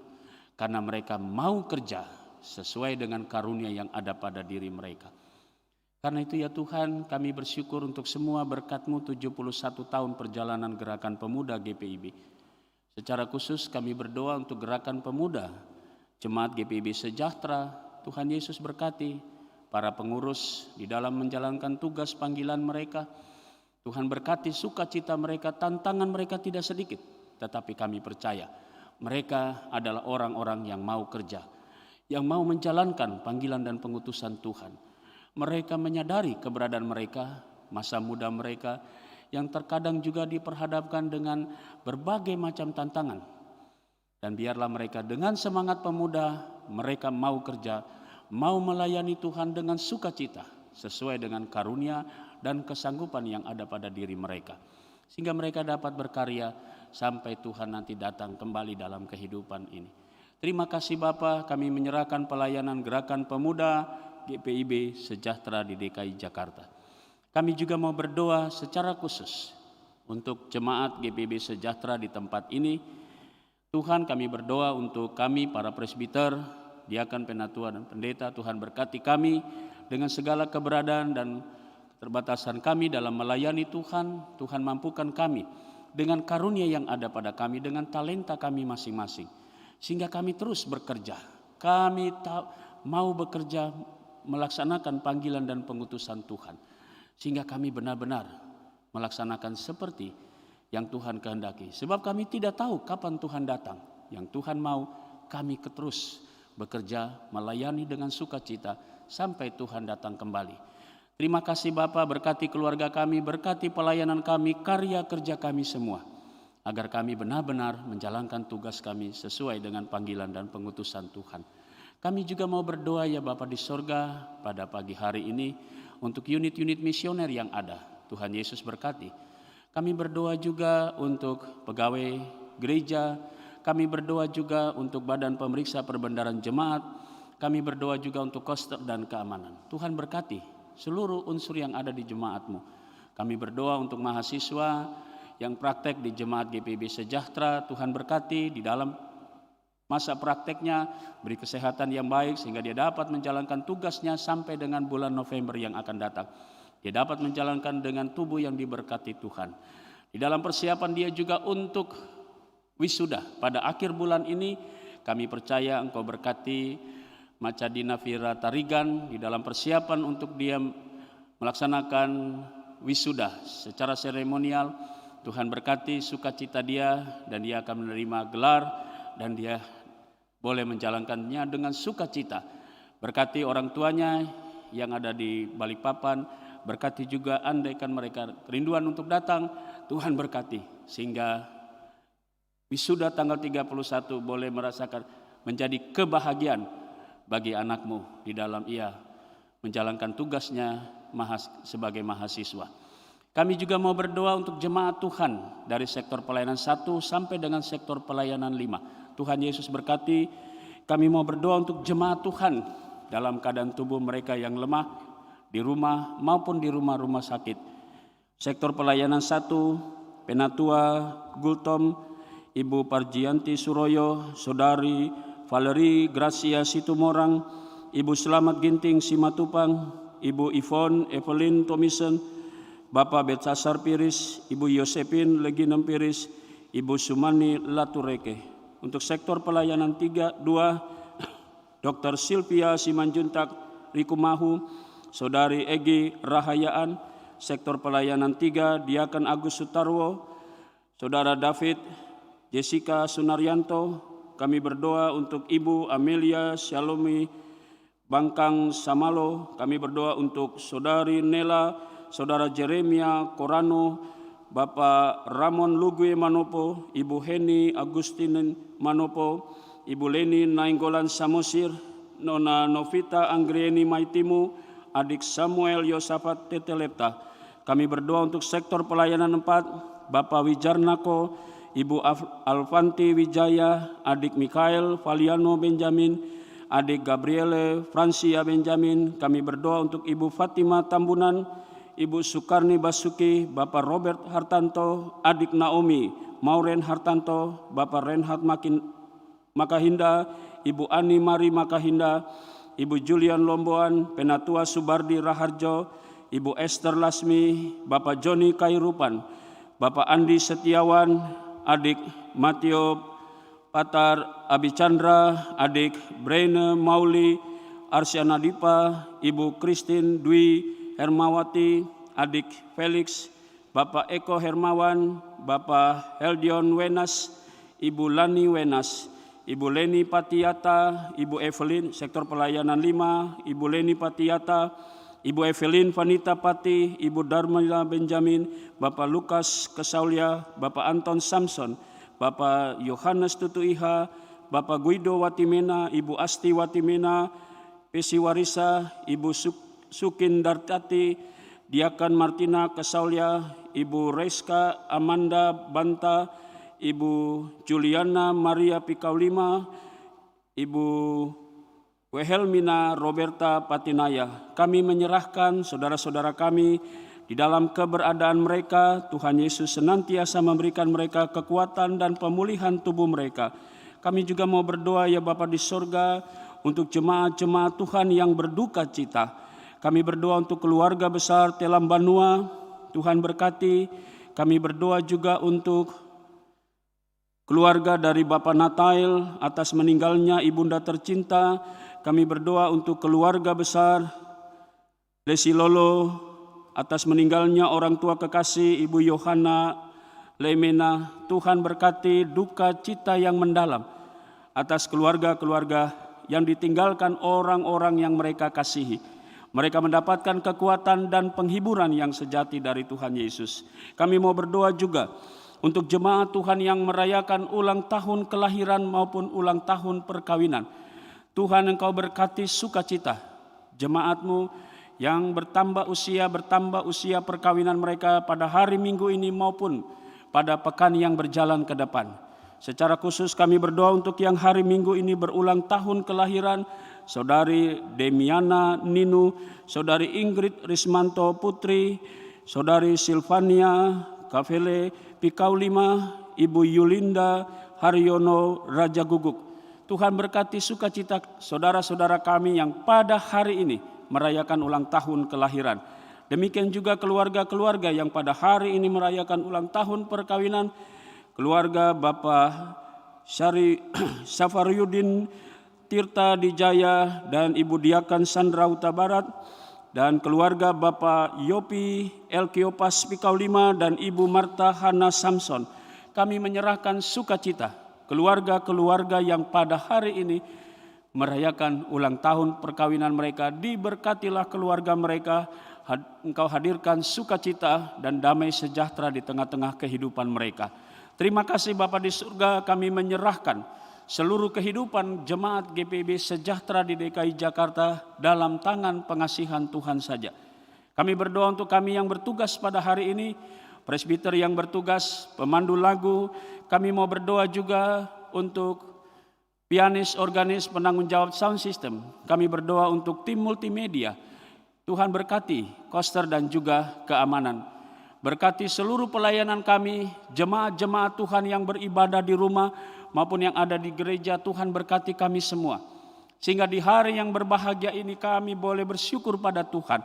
karena mereka mau kerja sesuai dengan karunia yang ada pada diri mereka. Karena itu ya Tuhan, kami bersyukur untuk semua berkat-Mu 71 tahun perjalanan gerakan pemuda GPIB. Secara khusus kami berdoa untuk gerakan pemuda, Jemaat GPIB Sejahtera. Tuhan Yesus berkati para pengurus di dalam menjalankan tugas panggilan mereka. Tuhan berkati sukacita mereka, tantangan mereka tidak sedikit, tetapi kami percaya mereka adalah orang-orang yang mau kerja, yang mau menjalankan panggilan dan pengutusan Tuhan. Mereka menyadari keberadaan mereka, masa muda mereka, yang terkadang juga diperhadapkan dengan berbagai macam tantangan. Dan biarlah mereka dengan semangat pemuda, mereka mau kerja, mau melayani Tuhan dengan sukacita, sesuai dengan karunia dan kesanggupan yang ada pada diri mereka. Sehingga mereka dapat berkarya sampai Tuhan nanti datang kembali dalam kehidupan ini. Terima kasih Bapa, kami menyerahkan pelayanan gerakan pemuda GPIB Sejahtera di DKI Jakarta. Kami juga mau berdoa secara khusus untuk jemaat GPIB Sejahtera di tempat ini. Tuhan, kami berdoa untuk kami para presbiter, diakan, penatua dan pendeta. Tuhan berkati kami dengan segala keberadaan dan keterbatasan kami dalam melayani Tuhan. Tuhan mampukan kami dengan karunia yang ada pada kami, dengan talenta kami masing-masing, sehingga kami terus bekerja. Kami mau bekerja melaksanakan panggilan dan pengutusan Tuhan, sehingga kami benar-benar melaksanakan seperti yang Tuhan kehendaki. Sebab kami tidak tahu kapan Tuhan datang. Yang Tuhan mau, kami terus bekerja melayani dengan sukacita sampai Tuhan datang kembali. Terima kasih Bapa, berkati keluarga kami, berkati pelayanan kami, karya kerja kami semua, agar kami benar-benar menjalankan tugas kami sesuai dengan panggilan dan pengutusan Tuhan. Kami juga mau berdoa ya Bapa di sorga pada pagi hari ini untuk unit-unit misioner yang ada. Tuhan Yesus berkati. Kami berdoa juga untuk pegawai gereja, kami berdoa juga untuk badan pemeriksa perbendaharaan jemaat, kami berdoa juga untuk koster dan keamanan. Tuhan berkati seluruh unsur yang ada di jemaat-Mu. Kami berdoa untuk mahasiswa yang praktek di jemaat GPIB Sejahtera. Tuhan berkati di dalam masa prakteknya, beri kesehatan yang baik sehingga dia dapat menjalankan tugasnya sampai dengan bulan November yang akan datang. Dia dapat menjalankan dengan tubuh yang diberkati Tuhan. Di dalam persiapan dia juga untuk wisuda pada akhir bulan ini, kami percaya Engkau berkati Macadina Vira Tarigan di dalam persiapan untuk dia melaksanakan wisuda secara seremonial. Tuhan berkati sukacita dia dan dia akan menerima gelar dan dia boleh menjalankannya dengan sukacita. Berkati orang tuanya yang ada di Balikpapan, berkati juga andaikan mereka kerinduan untuk datang, Tuhan berkati sehingga wisuda tanggal 31 boleh merasakan menjadi kebahagiaan bagi anakmu di dalam ia menjalankan tugasnya sebagai mahasiswa. Kami juga mau berdoa untuk jemaat Tuhan dari sektor pelayanan 1 sampai dengan sektor pelayanan 5. Tuhan Yesus berkati. Kami mau berdoa untuk jemaat Tuhan dalam keadaan tubuh mereka yang lemah di rumah maupun di rumah-rumah sakit. Sektor pelayanan 1, Penatua Gultom, Ibu Parjianti Suroyo, Saudari Valeri Gracia Situmorang, Ibu Selamat Ginting Simatupang, Ibu Yvonne Evelyn Tomisen, Bapak Betsasar Piris, Ibu Yosepin Leginem Piris, Ibu Sumani Latureke. Untuk sektor pelayanan 2, Dr. Sylvia Simanjuntak Rikumahu, Saudari Egi Rahayaan. Sektor pelayanan 3, Diakan Agus Sutarwo, Saudara David Jessica Sunaryanto. Kami berdoa untuk Ibu Amelia Shalomi Bangkang Samalo. Kami berdoa untuk Saudari Nela, Saudara Jeremia Korano, Bapak Ramon Lugue Manopo, Ibu Heni Agustinen Manopo, Ibu Leni Nainggolan Samosir, Nona Novita Anggrieni Maitimu, Adik Samuel Yosafat Tetelepta. Kami berdoa untuk sektor pelayanan 4, Bapak Wijarnako, Ibu Alfanti Wijaya, Adik Mikael Valiano Benjamin, Adik Gabriele Francia Benjamin. Kami berdoa untuk Ibu Fatima Tambunan, Ibu Sukarni Basuki, Bapak Robert Hartanto, Adik Naomi Mauren Hartanto, Bapak Renhat Makahinda, Ibu Ani Mari Makahinda, Ibu Julian Lomboan, Penatua Subardi Raharjo, Ibu Esther Lasmi, Bapak Joni Kairupan, Bapak Andi Setiawan, Adik Matio Patar Abichandra, Adik Braine Mauli Arsyana Dipa, Ibu Christine Dwi Hermawati, Adik Felix, Bapak Eko Hermawan, Bapak Heldion Wenas, Ibu Lani Wenas, Ibu Leni Patiata, Ibu Evelyn, sektor pelayanan 5, Ibu Leni Patiata, Ibu Evelyn Vanita Pati, Ibu Darmila Benjamin, Bapak Lukas Kesaulia, Bapak Anton Samson, Bapak Yohanes Tutuiha, Bapak Guido Watimena, Ibu Asti Watimena, Pesi Warisa, Ibu Sukin Dartati, Diakan Martina Kesaulia, Ibu Reska Amanda Banta, Ibu Juliana Maria Pikaulima, Ibu Wehelmina Roberta Patinaya. Kami menyerahkan saudara-saudara kami di dalam keberadaan mereka. Tuhan Yesus senantiasa memberikan mereka kekuatan dan pemulihan tubuh mereka. Kami juga mau berdoa ya Bapa di sorga untuk jemaat-jemaat Tuhan yang berduka cita. Kami berdoa untuk keluarga besar Telam Banua, Tuhan berkati. Kami berdoa juga untuk keluarga dari Bapak Natail atas meninggalnya ibunda tercinta. Kami berdoa untuk keluarga besar Lesi Lolo atas meninggalnya orang tua kekasih Ibu Yohana Lemena. Tuhan berkati duka cita yang mendalam atas keluarga-keluarga yang ditinggalkan orang-orang yang mereka kasihi. Mereka mendapatkan kekuatan dan penghiburan yang sejati dari Tuhan Yesus. Kami mau berdoa juga untuk jemaat Tuhan yang merayakan ulang tahun kelahiran maupun ulang tahun perkawinan. Tuhan Engkau berkati sukacita jemaat-Mu yang bertambah usia perkawinan mereka pada hari Minggu ini maupun pada pekan yang berjalan ke depan. Secara khusus kami berdoa untuk yang hari Minggu ini berulang tahun kelahiran, Saudari Demiana Ninu, Saudari Ingrid Rismanto Putri, Saudari Silvania Kavele Pikaulima, Ibu Yulinda Haryono Raja Guguk. Tuhan berkati sukacita saudara-saudara kami yang pada hari ini merayakan ulang tahun kelahiran. Demikian juga keluarga-keluarga yang pada hari ini merayakan ulang tahun perkawinan. Keluarga Bapak Safaryudin Tirta Dijaya dan Ibu Diakan Sandra Huta Barat. Dan keluarga Bapak Yopi Elkiopas Pikaulima dan Ibu Marta Hana Samson. Kami menyerahkan sukacita keluarga-keluarga yang pada hari ini merayakan ulang tahun perkawinan mereka. Diberkatilah keluarga mereka, Engkau hadirkan sukacita dan damai sejahtera di tengah-tengah kehidupan mereka. Terima kasih Bapa di surga, kami menyerahkan seluruh kehidupan jemaat GPIB Sejahtera di DKI Jakarta dalam tangan pengasihan Tuhan saja. Kami berdoa untuk kami yang bertugas pada hari ini, presbiter yang bertugas, pemandu lagu. Kami mau berdoa juga untuk pianis, organis, penanggung jawab sound system. Kami berdoa untuk tim multimedia. Tuhan berkati koster dan juga keamanan. Berkati seluruh pelayanan kami, jemaat-jemaat Tuhan yang beribadah di rumah maupun yang ada di gereja. Tuhan berkati kami semua. Sehingga di hari yang berbahagia ini kami boleh bersyukur pada Tuhan.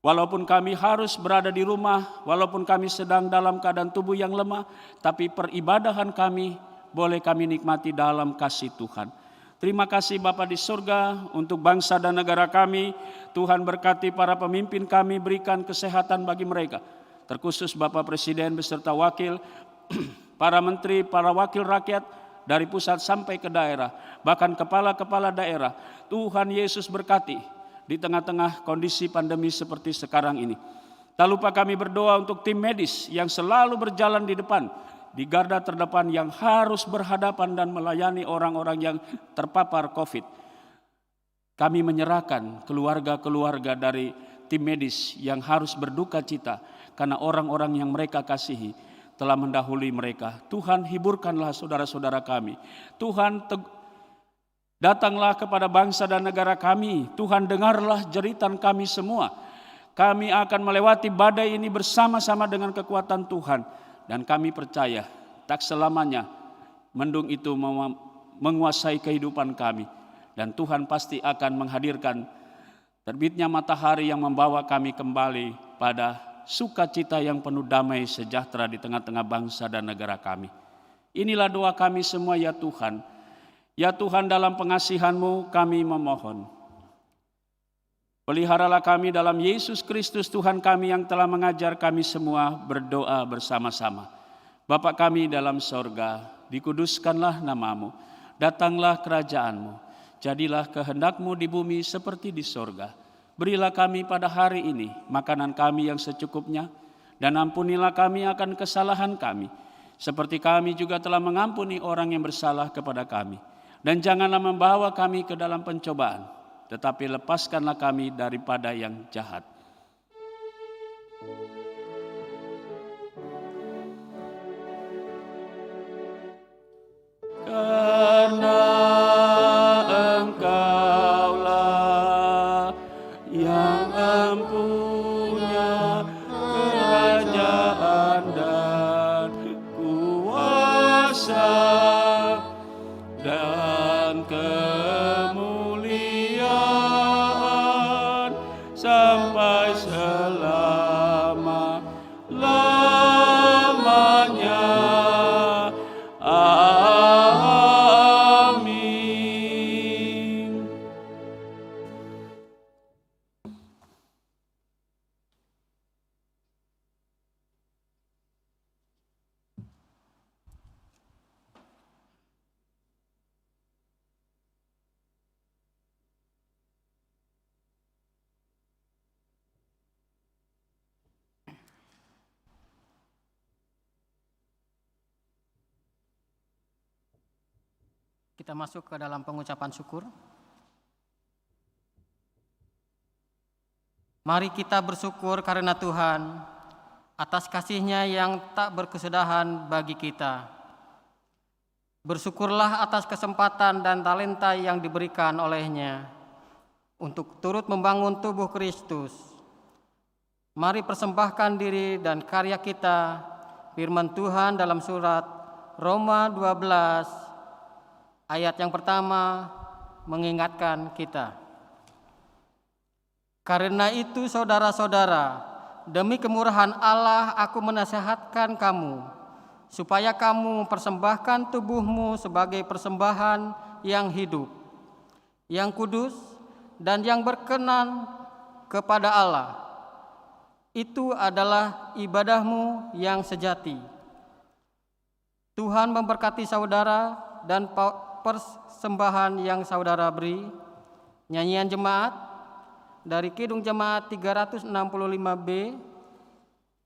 Walaupun kami harus berada di rumah, walaupun kami sedang dalam keadaan tubuh yang lemah, tapi peribadahan kami boleh kami nikmati dalam kasih Tuhan. Terima kasih Bapa di surga untuk bangsa dan negara kami. Tuhan berkati para pemimpin kami, berikan kesehatan bagi mereka. Terkhusus Bapak Presiden beserta wakil, para menteri, para wakil rakyat dari pusat sampai ke daerah, bahkan kepala-kepala daerah. Tuhan Yesus berkati di tengah-tengah kondisi pandemi seperti sekarang ini. Tak lupa kami berdoa untuk tim medis yang selalu berjalan di depan, di garda terdepan yang harus berhadapan dan melayani orang-orang yang terpapar COVID. Kami menyerahkan keluarga-keluarga dari tim medis yang harus berduka cita karena orang-orang yang mereka kasihi telah mendahului mereka. Tuhan hiburkanlah saudara-saudara kami. Tuhan datanglah kepada bangsa dan negara kami. Tuhan dengarlah jeritan kami semua. Kami akan melewati badai ini bersama-sama dengan kekuatan Tuhan. Dan kami percaya tak selamanya mendung itu menguasai kehidupan kami. Dan Tuhan pasti akan menghadirkan terbitnya matahari yang membawa kami kembali pada sukacita yang penuh damai sejahtera di tengah-tengah bangsa dan negara kami. Inilah doa kami semua ya Tuhan. Ya Tuhan, dalam pengasihan-Mu kami memohon. Peliharalah kami dalam Yesus Kristus Tuhan kami yang telah mengajar kami semua berdoa bersama-sama. Bapa kami dalam sorga, dikuduskanlah nama-Mu, datanglah kerajaan-Mu, jadilah kehendak-Mu di bumi seperti di sorga. Berilah kami pada hari ini makanan kami yang secukupnya, dan ampunilah kami akan kesalahan kami, seperti kami juga telah mengampuni orang yang bersalah kepada kami. Dan janganlah membawa kami ke dalam pencobaan, tetapi lepaskanlah kami daripada yang jahat. Karena Engkaulah yang empunya kerajaan dan kuasa dan kemuliaan sampai selama-lamanya. Amin. Kita masuk ke dalam pengucapan syukur. Mari kita bersyukur karena Tuhan atas kasih-Nya yang tak berkesudahan bagi kita. Bersyukurlah atas kesempatan dan talenta yang diberikan oleh-Nya untuk turut membangun tubuh Kristus. Mari persembahkan diri dan karya kita firman Tuhan dalam surat Roma 12 ayat yang pertama mengingatkan kita. Karena itu saudara-saudara, demi kemurahan Allah aku menasihatkan kamu, supaya kamu mempersembahkan tubuhmu sebagai persembahan yang hidup, yang kudus, dan yang berkenan kepada Allah. Itu adalah ibadahmu yang sejati. Tuhan memberkati saudara dan persembahan yang saudara beri. Nyanyian jemaat dari Kidung Jemaat 365B,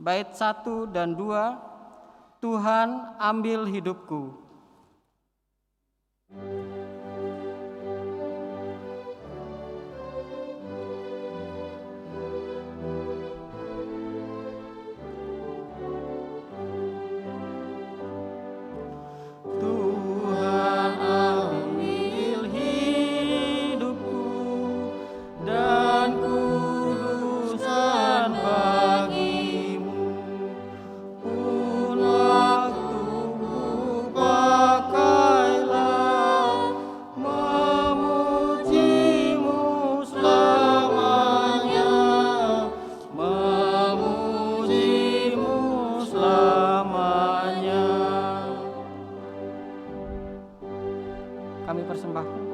bait 1 dan 2, Tuhan ambil hidupku. Kami persembahkan.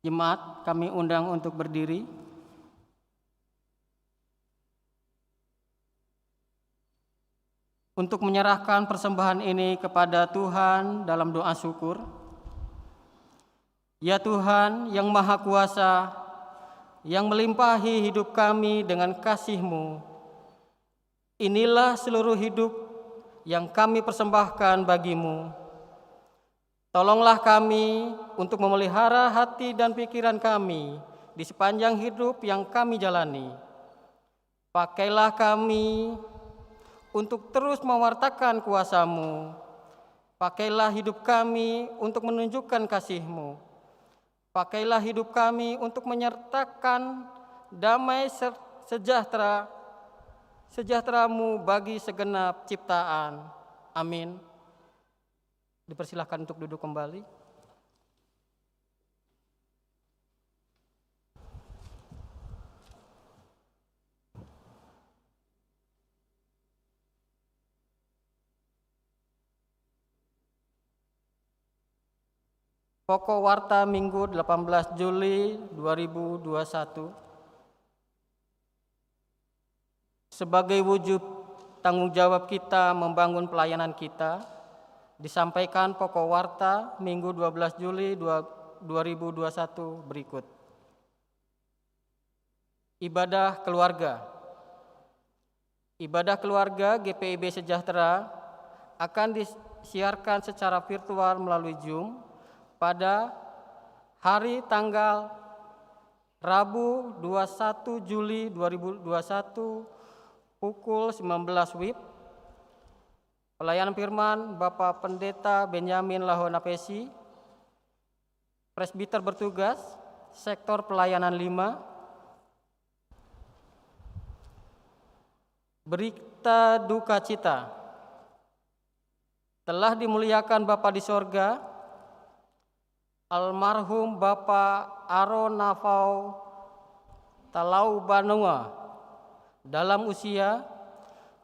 Jemaat, kami undang untuk berdiri. Untuk menyerahkan persembahan ini kepada Tuhan dalam doa syukur. Ya Tuhan yang Maha Kuasa, yang melimpahi hidup kami dengan kasih-Mu, inilah seluruh hidup yang kami persembahkan bagi-Mu. Tolonglah kami untuk memelihara hati dan pikiran kami di sepanjang hidup yang kami jalani. Pakailah kami untuk terus mewartakan kuasa-Mu. Pakailah hidup kami untuk menunjukkan kasih-Mu. Pakailah hidup kami untuk menyertakan damai sejahtera-Mu bagi segenap ciptaan. Amin. Dipersilahkan untuk duduk kembali. Pokok Warta Minggu 18 Juli 2021. Sebagai wujud tanggung jawab kita membangun pelayanan kita, disampaikan pokok warta Minggu 12 Juli 2021 berikut. Ibadah keluarga. Ibadah keluarga GPIB Sejahtera akan disiarkan secara virtual melalui Zoom pada hari tanggal Rabu 21 Juli 2021 pukul 19 WIB Pelayanan firman Bapak Pendeta Benyamin Lahonapesi. Presbiter bertugas sektor pelayanan 5. Berita duka cita. Telah dimuliakan Bapa di sorga, almarhum Bapak Aron Nafau Talau Banua dalam usia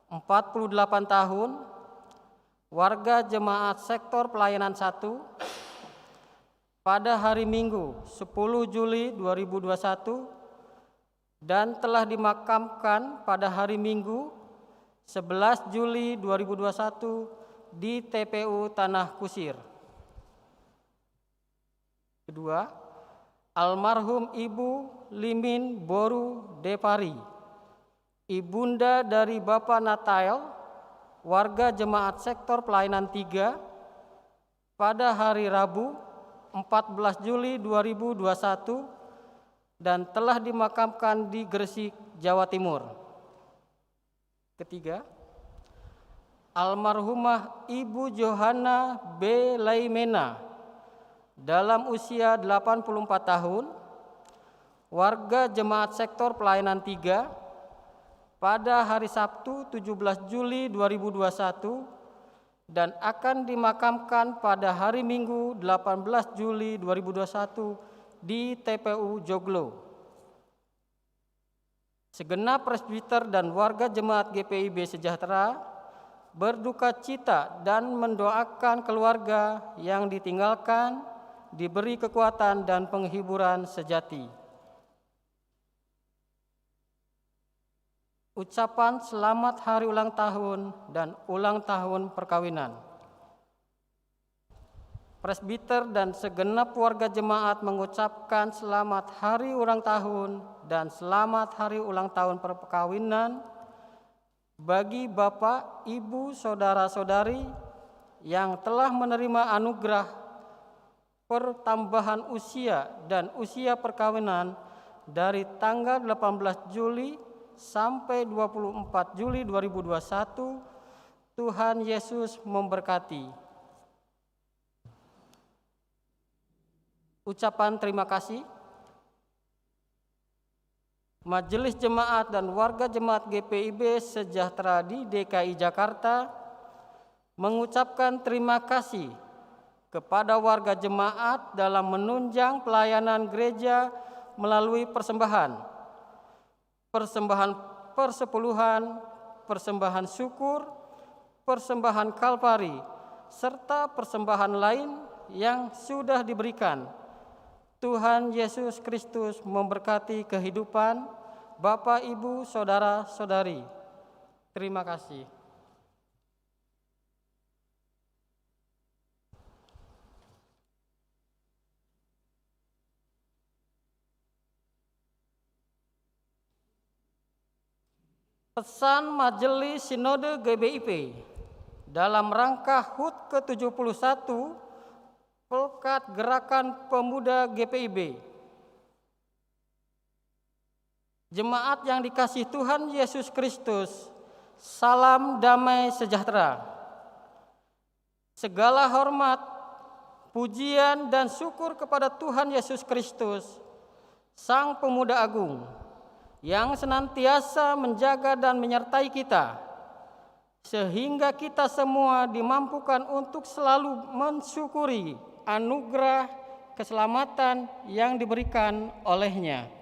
48 tahun, warga jemaat sektor pelayanan 1, pada hari Minggu 10 Juli 2021 dan telah dimakamkan pada hari Minggu 11 Juli 2021 di TPU Tanah Kusir. Kedua, almarhum Ibu Limin Boru Depari, ibunda dari Bapak Natael, warga jemaat sektor pelayanan 3, pada hari Rabu 14 Juli 2021 dan telah dimakamkan di Gresik, Jawa Timur. Ketiga, almarhumah Ibu Johana B. Laimena dalam usia 84 tahun, warga jemaat sektor pelayanan 3, pada hari Sabtu 17 Juli 2021 dan akan dimakamkan pada hari Minggu 18 Juli 2021 di TPU Joglo. Segenap presbiter dan warga jemaat GPIB Sejahtera berduka cita dan mendoakan keluarga yang ditinggalkan diberi kekuatan dan penghiburan sejati. Ucapan selamat hari ulang tahun dan ulang tahun perkawinan. Presbiter dan segenap warga jemaat mengucapkan selamat hari ulang tahun dan selamat hari ulang tahun perkawinan bagi Bapak, Ibu, Saudara-saudari yang telah menerima anugerah pertambahan usia dan usia perkawinan dari tanggal 18 Juli sampai 24 Juli 2021. Tuhan Yesus memberkati. Ucapan terima kasih. Majelis Jemaat dan warga jemaat GPIB Sejahtera di DKI Jakarta mengucapkan terima kasih kepada warga jemaat dalam menunjang pelayanan gereja melalui persembahan persepuluhan, persembahan syukur, persembahan kalvari, serta persembahan lain yang sudah diberikan. Tuhan Yesus Kristus memberkati kehidupan Bapak, Ibu, Saudara-saudari. Terima kasih. Pesan Majelis Sinode GBIP dalam rangka HUT ke-71 Pelkat Gerakan Pemuda GPIB. Jemaat yang dikasihi Tuhan Yesus Kristus, salam damai sejahtera. Segala hormat, pujian dan syukur kepada Tuhan Yesus Kristus, Sang Pemuda Agung, yang senantiasa menjaga dan menyertai kita, sehingga kita semua dimampukan untuk selalu mensyukuri anugerah keselamatan yang diberikan oleh-Nya.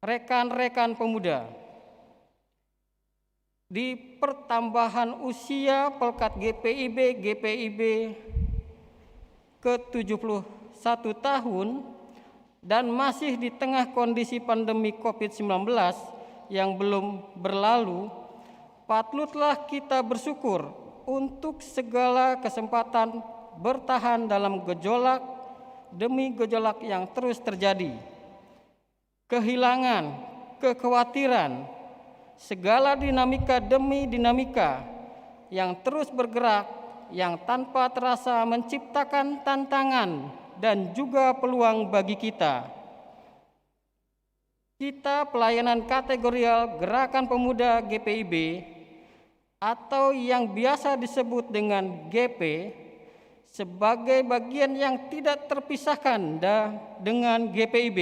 Rekan-rekan pemuda, di pertambahan usia Pelkat GPIB ke-71 tahun dan masih di tengah kondisi pandemi COVID-19 yang belum berlalu, patutlah kita bersyukur untuk segala kesempatan bertahan dalam gejolak demi gejolak yang terus terjadi. Kehilangan, kekhawatiran, segala dinamika demi dinamika yang terus bergerak, yang tanpa terasa menciptakan tantangan dan juga peluang bagi kita. Kita pelayanan kategorial Gerakan Pemuda GPIB atau yang biasa disebut dengan GP sebagai bagian yang tidak terpisahkan dengan GPIB.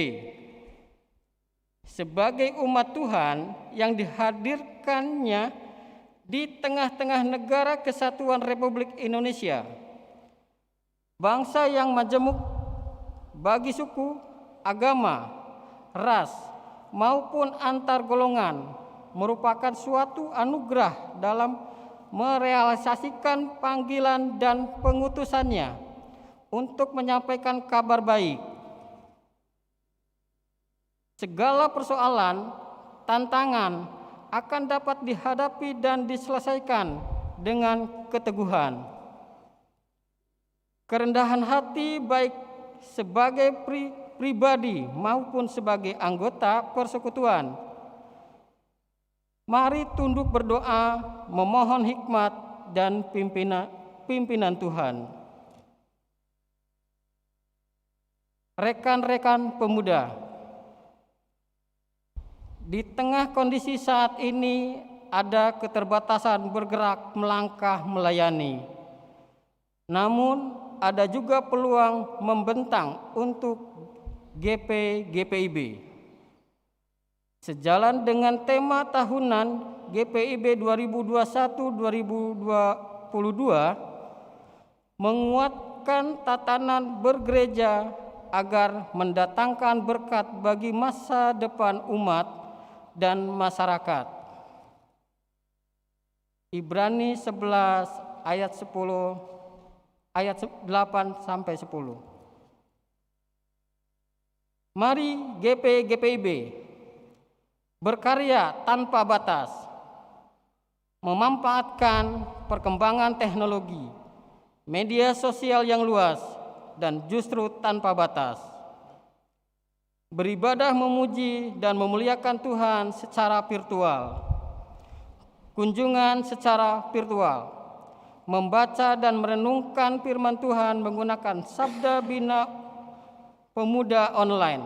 Sebagai umat Tuhan yang dihadirkannya di tengah-tengah negara kesatuan Republik Indonesia, bangsa yang majemuk bagi suku, agama, ras, maupun antar golongan, merupakan suatu anugerah dalam merealisasikan panggilan dan pengutusannya untuk menyampaikan kabar baik. Segala persoalan, tantangan akan dapat dihadapi dan diselesaikan dengan keteguhan. Kerendahan hati baik sebagai pribadi maupun sebagai anggota persekutuan. Mari tunduk berdoa, memohon hikmat dan pimpinan Tuhan. Rekan-rekan pemuda, di tengah kondisi saat ini ada keterbatasan bergerak, melangkah, melayani. Namun ada juga peluang membentang untuk GPIB. Sejalan dengan tema tahunan GPIB 2021-2022, menguatkan tatanan bergereja agar mendatangkan berkat bagi masa depan umat dan masyarakat. Ibrani 11 ayat 10 ayat 8 sampai 10. Mari GPIB berkarya tanpa batas, memanfaatkan perkembangan teknologi, media sosial yang luas, dan justru tanpa batas. Beribadah, memuji, dan memuliakan Tuhan secara virtual, kunjungan secara virtual, membaca dan merenungkan firman Tuhan menggunakan Sabda Bina Pemuda online,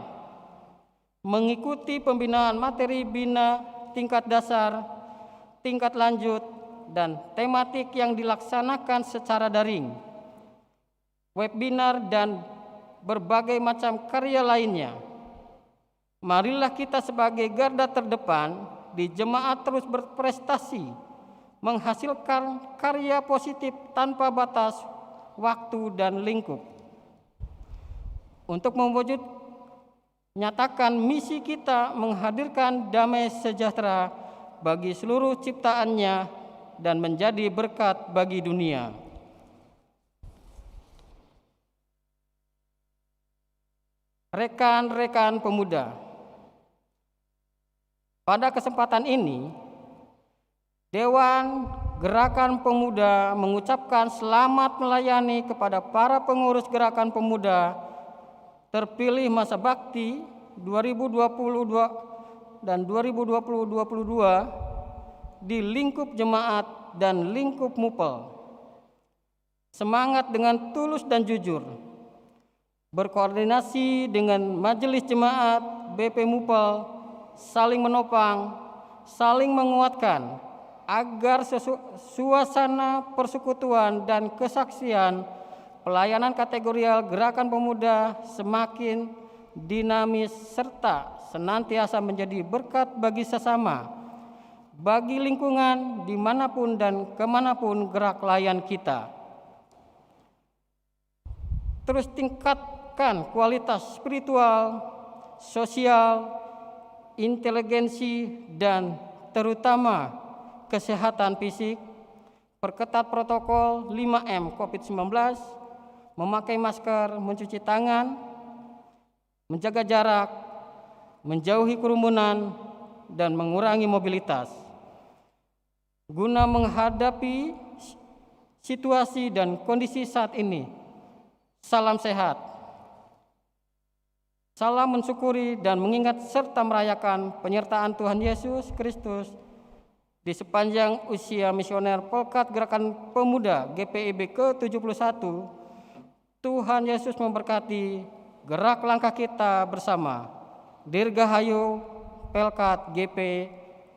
mengikuti pembinaan materi bina tingkat dasar, tingkat lanjut, dan tematik yang dilaksanakan secara daring, webinar, dan berbagai macam karya lainnya. Marilah kita sebagai garda terdepan di jemaat terus berprestasi, menghasilkan karya positif tanpa batas waktu dan lingkup. Untuk nyatakan misi kita menghadirkan damai sejahtera bagi seluruh ciptaannya dan menjadi berkat bagi dunia. Rekan-rekan pemuda, pada kesempatan ini Dewan Gerakan Pemuda mengucapkan selamat melayani kepada para pengurus Gerakan Pemuda terpilih masa bakti 2022 dan 2020-2022 di lingkup jemaat dan lingkup mupel. Semangat dengan tulus dan jujur, berkoordinasi dengan majelis jemaat BP Mupel, saling menopang, saling menguatkan, agar suasana persekutuan dan kesaksian pelayanan kategorial Gerakan Pemuda semakin dinamis serta senantiasa menjadi berkat bagi sesama, bagi lingkungan dimanapun dan kemanapun gerak layan kita. Terus tingkatkan kualitas spiritual, sosial, inteligensi, dan terutama kesehatan fisik, perketat protokol 5M COVID-19, memakai masker, mencuci tangan, menjaga jarak, menjauhi kerumunan, dan mengurangi mobilitas. Guna menghadapi situasi dan kondisi saat ini, salam sehat, salam mensyukuri dan mengingat serta merayakan penyertaan Tuhan Yesus Kristus di sepanjang usia misioner Pelkat Gerakan Pemuda GPIB ke-71. Tuhan Yesus memberkati gerak langkah kita bersama. Dirgahayu Pelkat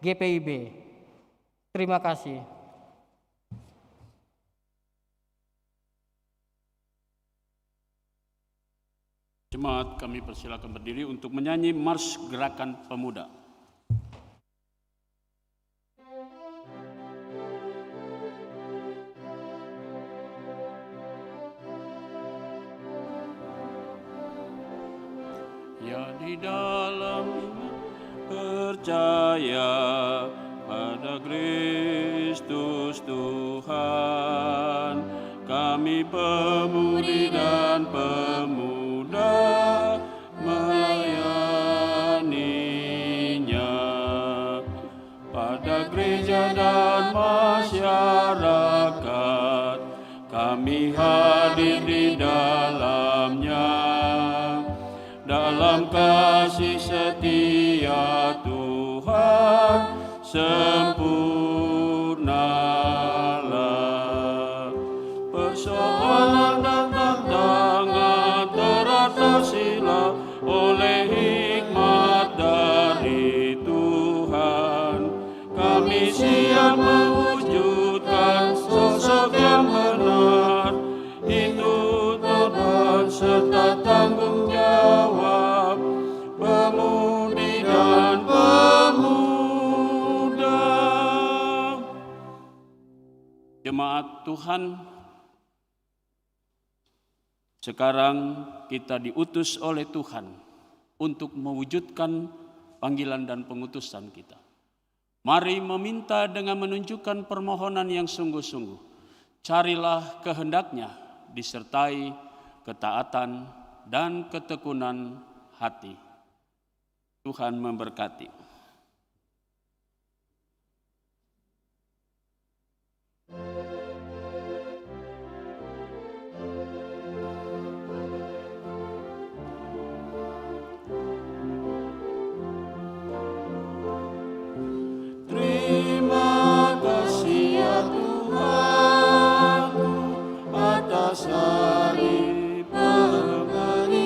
GPIB. Terima kasih. Jemaat, kami persilakan berdiri untuk menyanyi Mars Gerakan Pemuda. Ya di dalam percaya pada Kristus Tuhan, kami pemudi dan pemuda melayaninya. Pada gereja dan masyarakat, kami hadir di dalamnya. Dalam kasih setia Tuhan sempurnalah. Persoalan dan tantangan teratasilah oleh hikmat dari Tuhan. Kami siap mewujudkan sosok yang benar, itu Tuhan serta tanggung jawab pemudi dan pemuda. Jemaat Tuhan, sekarang kita diutus oleh Tuhan untuk mewujudkan panggilan dan pengutusan kita. Mari meminta dengan menunjukkan permohonan yang sungguh-sungguh. Carilah kehendaknya disertai ketaatan dan ketekunan hati. Tuhan memberkati. Terima kasih ya Tuhan atas hari pemberian,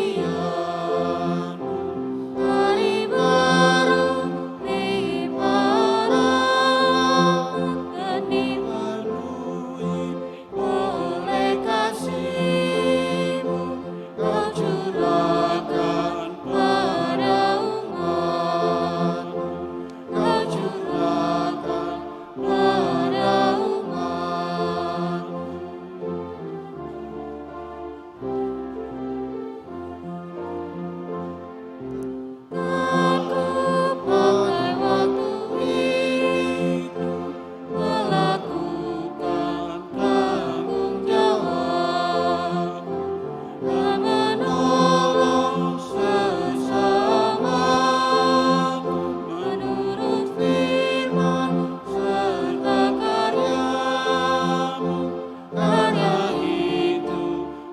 hari baru diparah dan dipenuhi oleh kasih-Mu. Kau curahkan pada umat-Mu, Kau curahkan pada umat-Mu. Aku pakai waktu itu melakukan tanggung jawab dan menolong sesamaku menurut firman serta karya-Mu. Karena itu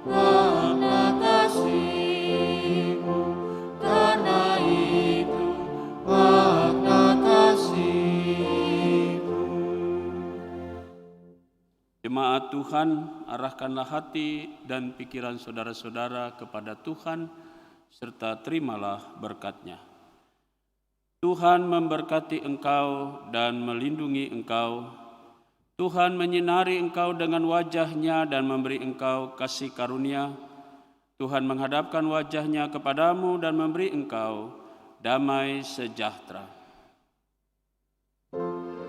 makna kasih-Mu, karena itu makna kasih-Mu. Jemaat Tuhan, arahkanlah hati dan pikiran saudara-saudara kepada Tuhan, serta terimalah berkat-Nya. Tuhan memberkati engkau dan melindungi engkau. Tuhan menyinari engkau dengan wajah-Nya dan memberi engkau kasih karunia. Tuhan menghadapkan wajah-Nya kepadamu dan memberi engkau damai sejahtera. Amin.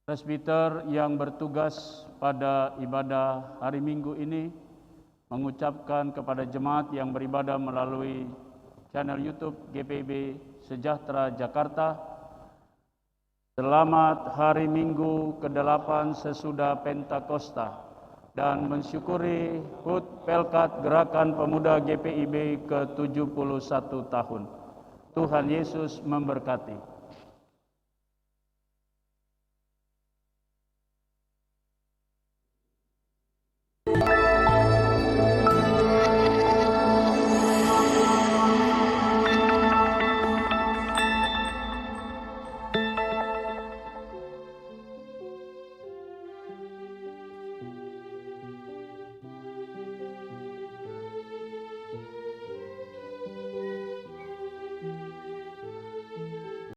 Presbiter yang bertugas pada ibadah hari Minggu ini mengucapkan kepada jemaat yang beribadah melalui channel YouTube GPIB Sejahtera Jakarta, selamat hari Minggu ke-8 sesudah Pentakosta, dan mensyukuri HUT Pelkat Gerakan Pemuda GPIB ke-71 tahun. Tuhan Yesus memberkati.